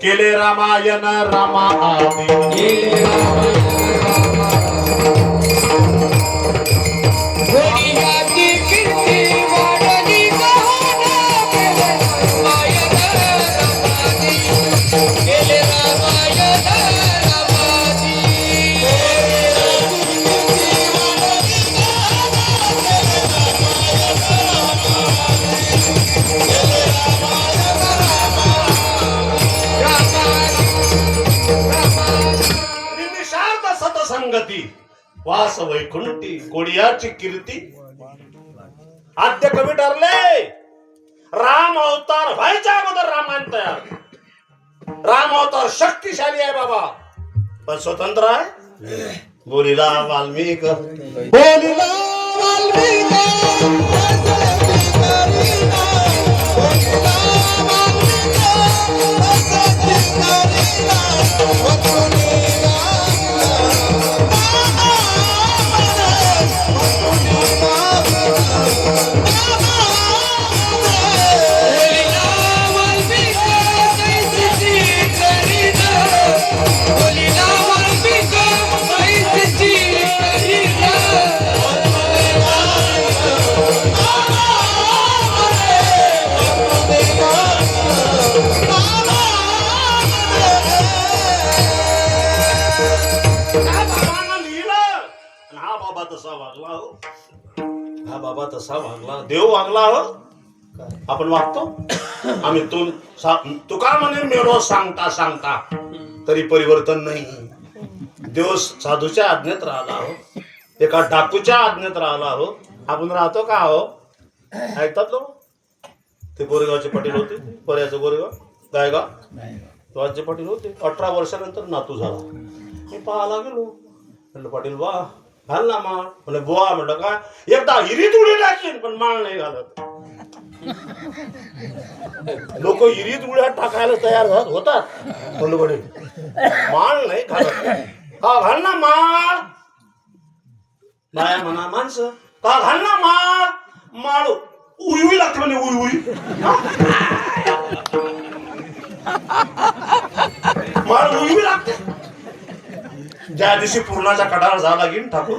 केले रामायण रामा संगती वास वैकुंठी कोडियाची कीर्ती आद्य कवी ठरले राम अवतार व्हायच्या अगोदर रामायण तयार राम अवतार शक्तिशाली आहे बाबा पण स्वतंत्र आहे बोलिला वाल्मिक बोलिला वाल्मिक तसा वागला देव वागला हो आपण वागतो आम्ही तुका म्हणे मेलो सांगता सांगता तरी परिवर्तन नाही देव साधूच्या आज्ञेत राहिला हो एका डाकूच्या आज्ञेत राहिला हो आपण राहतो का हो ऐकतात लोक ते गोरेगावचे पाटील होते पर्याचं गोरेगाव गायगाव शिवाजी पाटील होते 18 वर्षानंतर नातू झाला मी पाहायला गेलो म्हणलं पाटील वा घाल ना माळ म्हणजे बुवा म्हणलं काय एकदा हिरीत उडी टाकीन पण माळ नाही घालत लोक हिरीत उड्या टाकायला तयार होतात म्हणलं पाटील माळ नाही घालत का घाल ना माळ बाया म्हणा माणसं का घाल ना माळ माळ उई लागते म्हणे उई माळ उई लागते ज्या दिवशी पूर्णाचा कडार झाला लागेल ठाकूर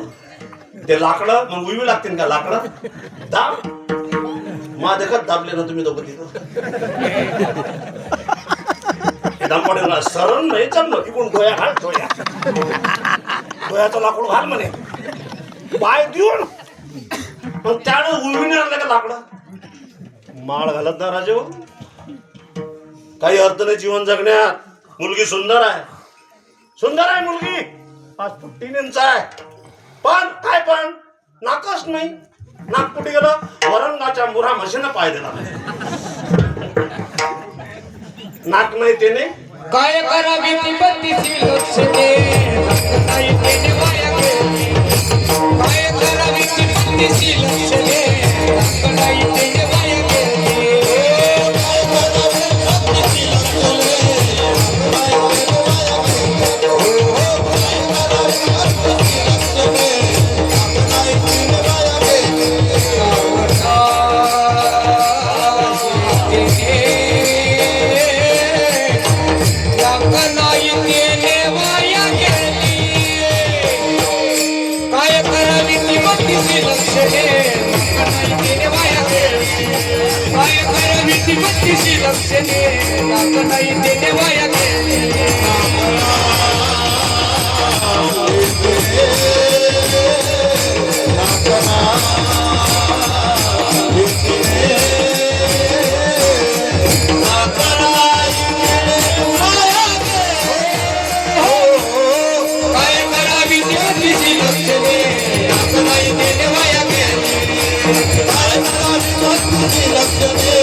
ते लाकडं मग उभी लागतील का लाकडं दाब मा देखत दाबले ना तुम्ही दोघं तिथं दामपडेला सरण नाही जमलं इकडून डोया घाल डोयाचं लाकूड घाल म्हणे पाय देऊन मग त्याने उलविणे आणलं का लाकडं माळ घालत ना राजे काही अर्थ नाही जीवन जगण्यात. मुलगी सुंदर आहे मुलगी 5 फूट 3 इंच आहे पण नाकच नाही. नाक कुठे गेलं वरंगाच्या मुरा म्हशीनं पाय दिला नाक नाही ते नाही. काय करावी ती बत्तीसी लक्ष दे नाही तेने वाया गेली. काय करावी ती बत्तीसी लक्ष दे नाही तेने वाया गेली. लक्ष दे नाही तेने वाया गेली. काय करावी ती बत्तीसी लक्ष दे नाही तेने वाया गेली. काय करावी बत्तीसी लक्ष दे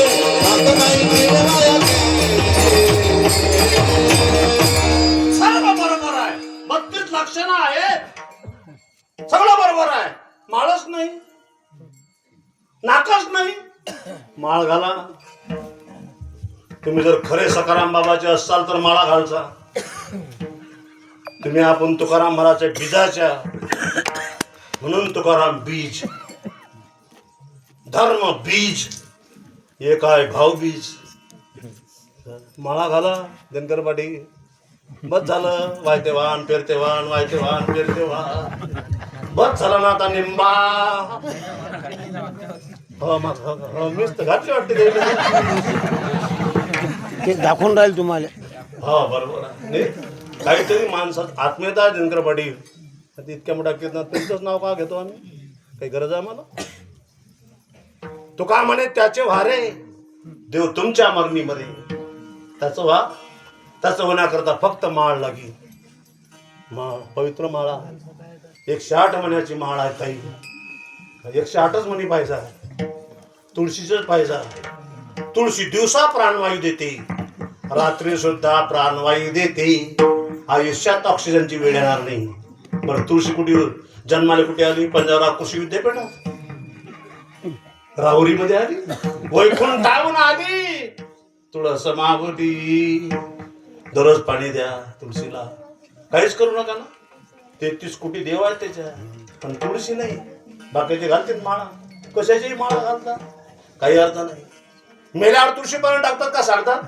सर्व बरोबर आहे 32 लक्षणं आहेत सगळं बरोबर आहे. माळच नाही नाकच नाही. माळ घाला. तुम्ही जर खरे सकाराम बाबाचे असाल तर माळा घालचा. तुम्ही आपण तुकाराम महाराजच्या बीजाच्या म्हणून तुकाराम बीज धर्म बीज एक आहे भाऊ बीज. माळा घाला दिनकर पाटील. बस झालं वायते वाहन पेरते वाहन वायते वाहन पेरते वाहन बस झालं ना आता निंबा. मीच तर घातली वाटते ते दाखवून राहील तुम्हाला. हा बरोबर आहे. नाही काहीतरी माणसात आत्मीयता आहे दिनकर पाटील. आता इतक्या मोठ्या कीर्तनात त्यांचंच नाव का घेतो आम्ही. काही गरज आहे मला. तो का म्हणे त्याचे वारे देव तुमच्या मागणीमध्ये त्याचं होण्याकरता फक्त माळ लागी. माळ पवित्र माळा 108 महिन्याची माळ आहे ताई. 108च म्हणी पाहिजे. तुळशीच पाहिजे. तुळशी दिवसा प्राणवायू देते रात्री सुद्धा प्राणवायू देते. आयुष्यात ऑक्सिजनची वेळ येणार नाही. बरं तुळशी कुठे जन्माला कुठे आली? पंजाबराव कृषी विद्यापीठात राहुरीमध्ये आली. वैकुंठाहून आली. तुळस मागोटी दररोज पाणी द्या तुळशीला. काहीच करू नका ना. 33 कोटी देव आहेत त्याच्या पण तुळशी नाही. बाकीचे घालतात माळा. कशाच्याही माळा घालतात काही अर्थ नाही. मेल्यावर तुळशी पाणी टाकतात का सांगतात?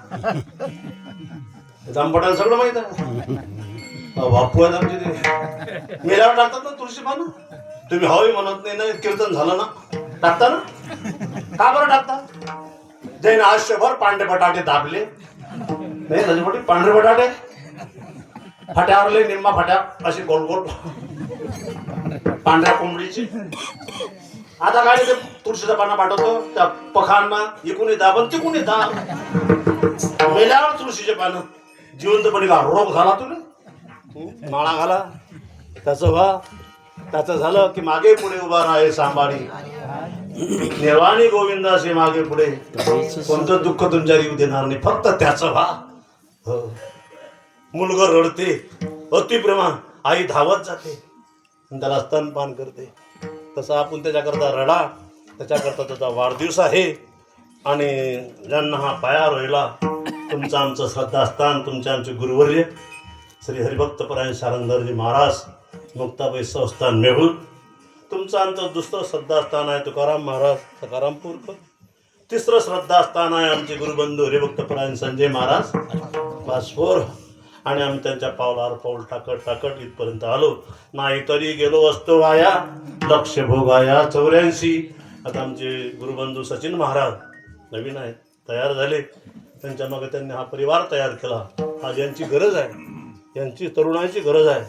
जांभटाला सगळं माहित आहे. बापू आहेत आमचे ते मेल्यावर टाकतात ना तुळशी पानं. तुम्ही हवी म्हणत नाही ना. कीर्तन झालं ना टाकता ना. का बरं टाकता? जैन आयुष्यभर पांढरे बटाटे दाबले नाही रजपटी. पांढरे बटाटे फाट्यावरले निम्मा फाट्या अशी गोल गोल पांढऱ्या कोंबडीची. आता काय ते तुळशीचं पानं पाठवतो त्या पखांना. इकूनही दाबन तिकूनही दाब. मेल्यावर तुळशीचे पानं जिवंतपणी का रोग झाला तुला. माळा घाला. त्याचं झालं की मागे पुढे उभा राहे सांभाळी. निर्वाणी गोविंदासे मागे पुढे कोणतं दुःख तुमच्या येऊ देणार नाही. फक्त त्याचं व्हा. मुलगा रडते अतिप्रेमा. आई धावत जाते त्याला स्तनपान करते. तसं आपण त्याच्याकरता रडा. त्याच्याकरता त्याचा वाढदिवस आहे. आणि ज्यांना हा पाया रोहिला तुमचं आमचं श्रद्धास्थान तुमचे आमचे गुरुवर्य श्री हरिभक्तपरायण शारंगधरजी महाराज मुक्ताबाई संस्थान मेहूर. तुमचं आमचं दुसरं श्रद्धास्थान आहे तुकाराम महाराज सकारामपूरकर. तिसरं श्रद्धास्थान आहे आमचे गुरुबंधू हरिभक्तपरायण संजय महाराज पासपोर. आणि आम्ही त्यांच्या पावलावर पाऊल टाकत इथपर्यंत आलो. नाही तरी गेलो असतो वाया लक्ष भोगाया 84 आता आमचे गुरुबंधू सचिन महाराज नवीन आहेत, तयार झाले. त्यांच्या मागे त्यांनी हा परिवार तयार केला. आज यांची गरज आहे, यांची तरुणाची गरज आहे.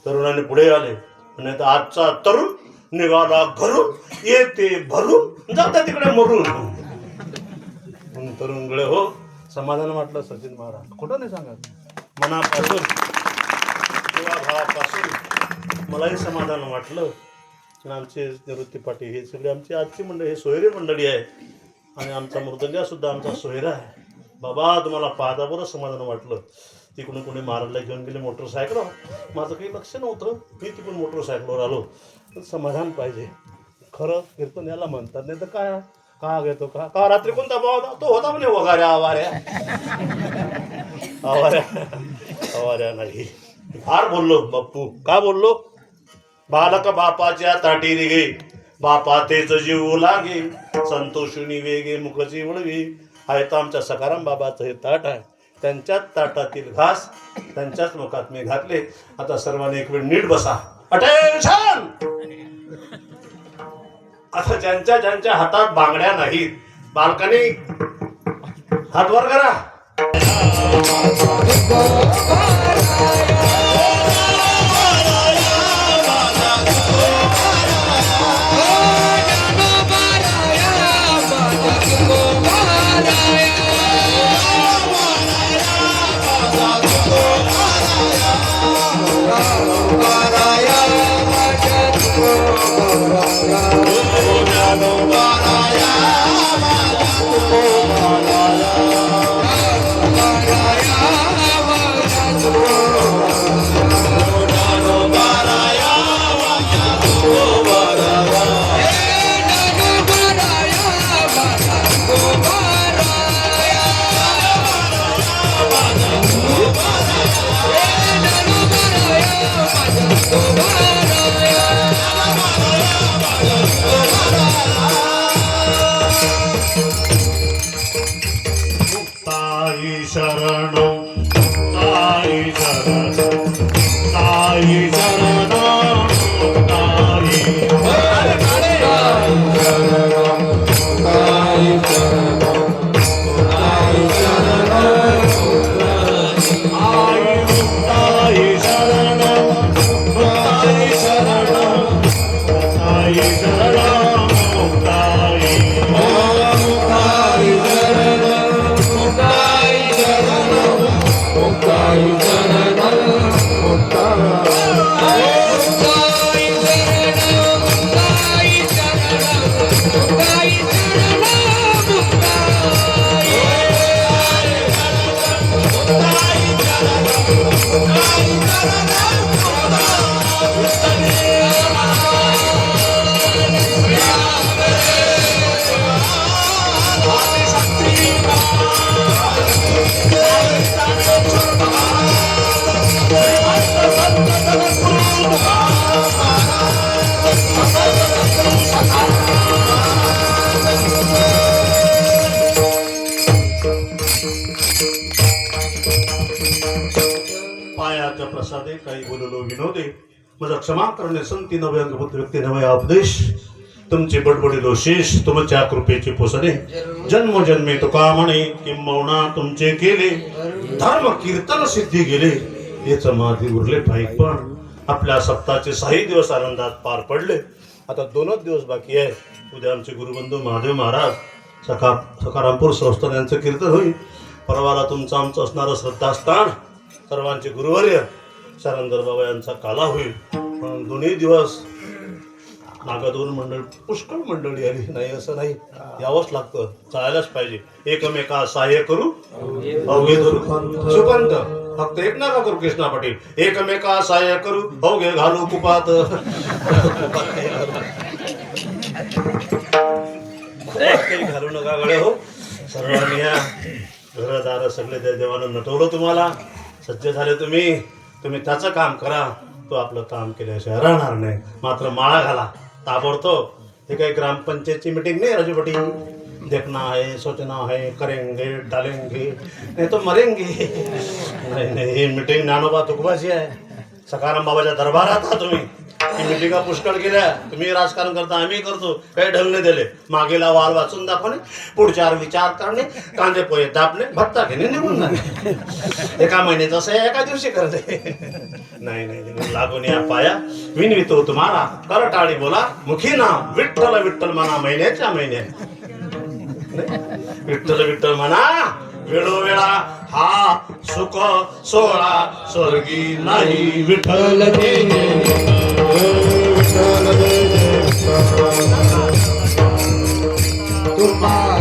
तरुणाने पुढे आले. नाही तर आजचा तरुण निघाला घरून, येते भरून, जाता तिकडे मरून. म्हणून तरुण गळे हो, समाधान वाटलं सचिन महाराज. कुठं नाही सांगत, मनापासून किंवा भावापासून मलाही समाधान वाटलं. आणि आमचे निवृत्ती पाटील हे सगळे आमची आजची मंडळी, हे सोयरे मंडळी आहे. आणि आमचा मृदंग्या सुद्धा आमचा सोयरा आहे. बाबा तुम्हाला पाहता बरं समाधान वाटलं. तिकडून कोणी महाराजला घेऊन गेले मोटरसायकल, माझं काही लक्ष नव्हतं, मी तिकडून मोटरसायकलवर आलो. तर समाधान पाहिजे. खरं कीर्तन याला म्हणतात, नाही तर काय का घेतो का रात्री कोणता भाव होता? तो होता म्हणे वगाऱ्या आवाऱ्या आवाऱ्या आवाऱ्या नाही. फार बोललो बाप्पू, का बोललो? बालक बापाच्या ताटी गे, बापा तेच जीव लागे, संतोषुनी वेगे मुखची वळवी. आहे तर आमच्या सकाराम बाबाचं हे ताट आहे. त्यांच्याच ताटातील घास त्यांच्याच मुखात मी घातले. आता सर्वांनी एक वेळ नीट बसा. अटेन्शन. आता ज्यांच्या ज्यांच्या हातात बांगड्या नाहीत, बालकांनी हात वर करा. पायाच्या प्रसादे काही बोललो विनोदे, माझा क्षमा करणे संती नवे अंगभूत व्यक्ती नवे उपदेश. तुमचे बडबडिलो शेष तुमच्या कृपेचे पोसणे, जन्मजन्मी तुका म्हणे किंबहुना तुमचे केले, धर्म कीर्तन सिद्धी गेले, हेच माझे उरले पाहिजे. पण आपल्या सप्ताहाचे 6 दिवस आनंदात पार पडले. आता 2च दिवस बाकी आहे. उद्या आमचे गुरुबंधू महादेव महाराज सकारामपूर संस्थान यांचं कीर्तन होईल. परवाला तुमचं आमचं असणारं श्रद्धास्थान सर्वांचे गुरुवर्य शरंदर बाबा यांचा काला होईल. पण 2 दिवस नागादोन मंडळ पुष्कळ मंडळी आली नाही असं नाही, यावंच लागतं, चालायलाच पाहिजे. एकमेका सहाय्य करू अवघे धरू. सुपंत फक्त एक नका करू कृष्णा पाटील, एकमेका सहाय्य करू अवघे घालू कुपात. काही घालू नका गळे हो. सर्वांनी या घरदार सगळे त्या देवानं नटवलं तुम्हाला. सज्ज झाले तुम्ही त्याचं काम करा. तो आपलं काम केल्याशिवाय राहणार नाही. मात्र माळा घाला ताबडतोब. हे काही ग्रामपंचायतची मीटिंग नाही राजूपटी. देखना है, सोचना है, करेंगे डालेंगे नाही तो मरेंगे. नाही ही मीटिंग ज्ञानोबा तुकोबाची आहे. सकाराम बाबाच्या दरबारात आहात तुम्ही. मिटिंगा पुष्कळ केल्या, तुम्ही राजकारण करता, आम्ही करतो, काही ढंगने दिले. मागेला वाल वाचून दाखवणे, पुढच्यावर विचार करणे, कांदे पोहे दाबणे, भत्ता घेणे, निघून जाणे. एका महिन्याचं असं आहे, एका दिवशी करते. नाही नाही नाही, लागून या पाया विनवितो तुम्हाला, करटाळी बोला मुखी नाम विठ्ठल विठ्ठल म्हणा महिन्याच्या महिन्यात. विठ्ठल विठ्ठल म्हणा वेळोवेळा, हा सुख सोहळा स्वर्गी नाही. विठ्ठल जय विठ्ठल जय जय कृपा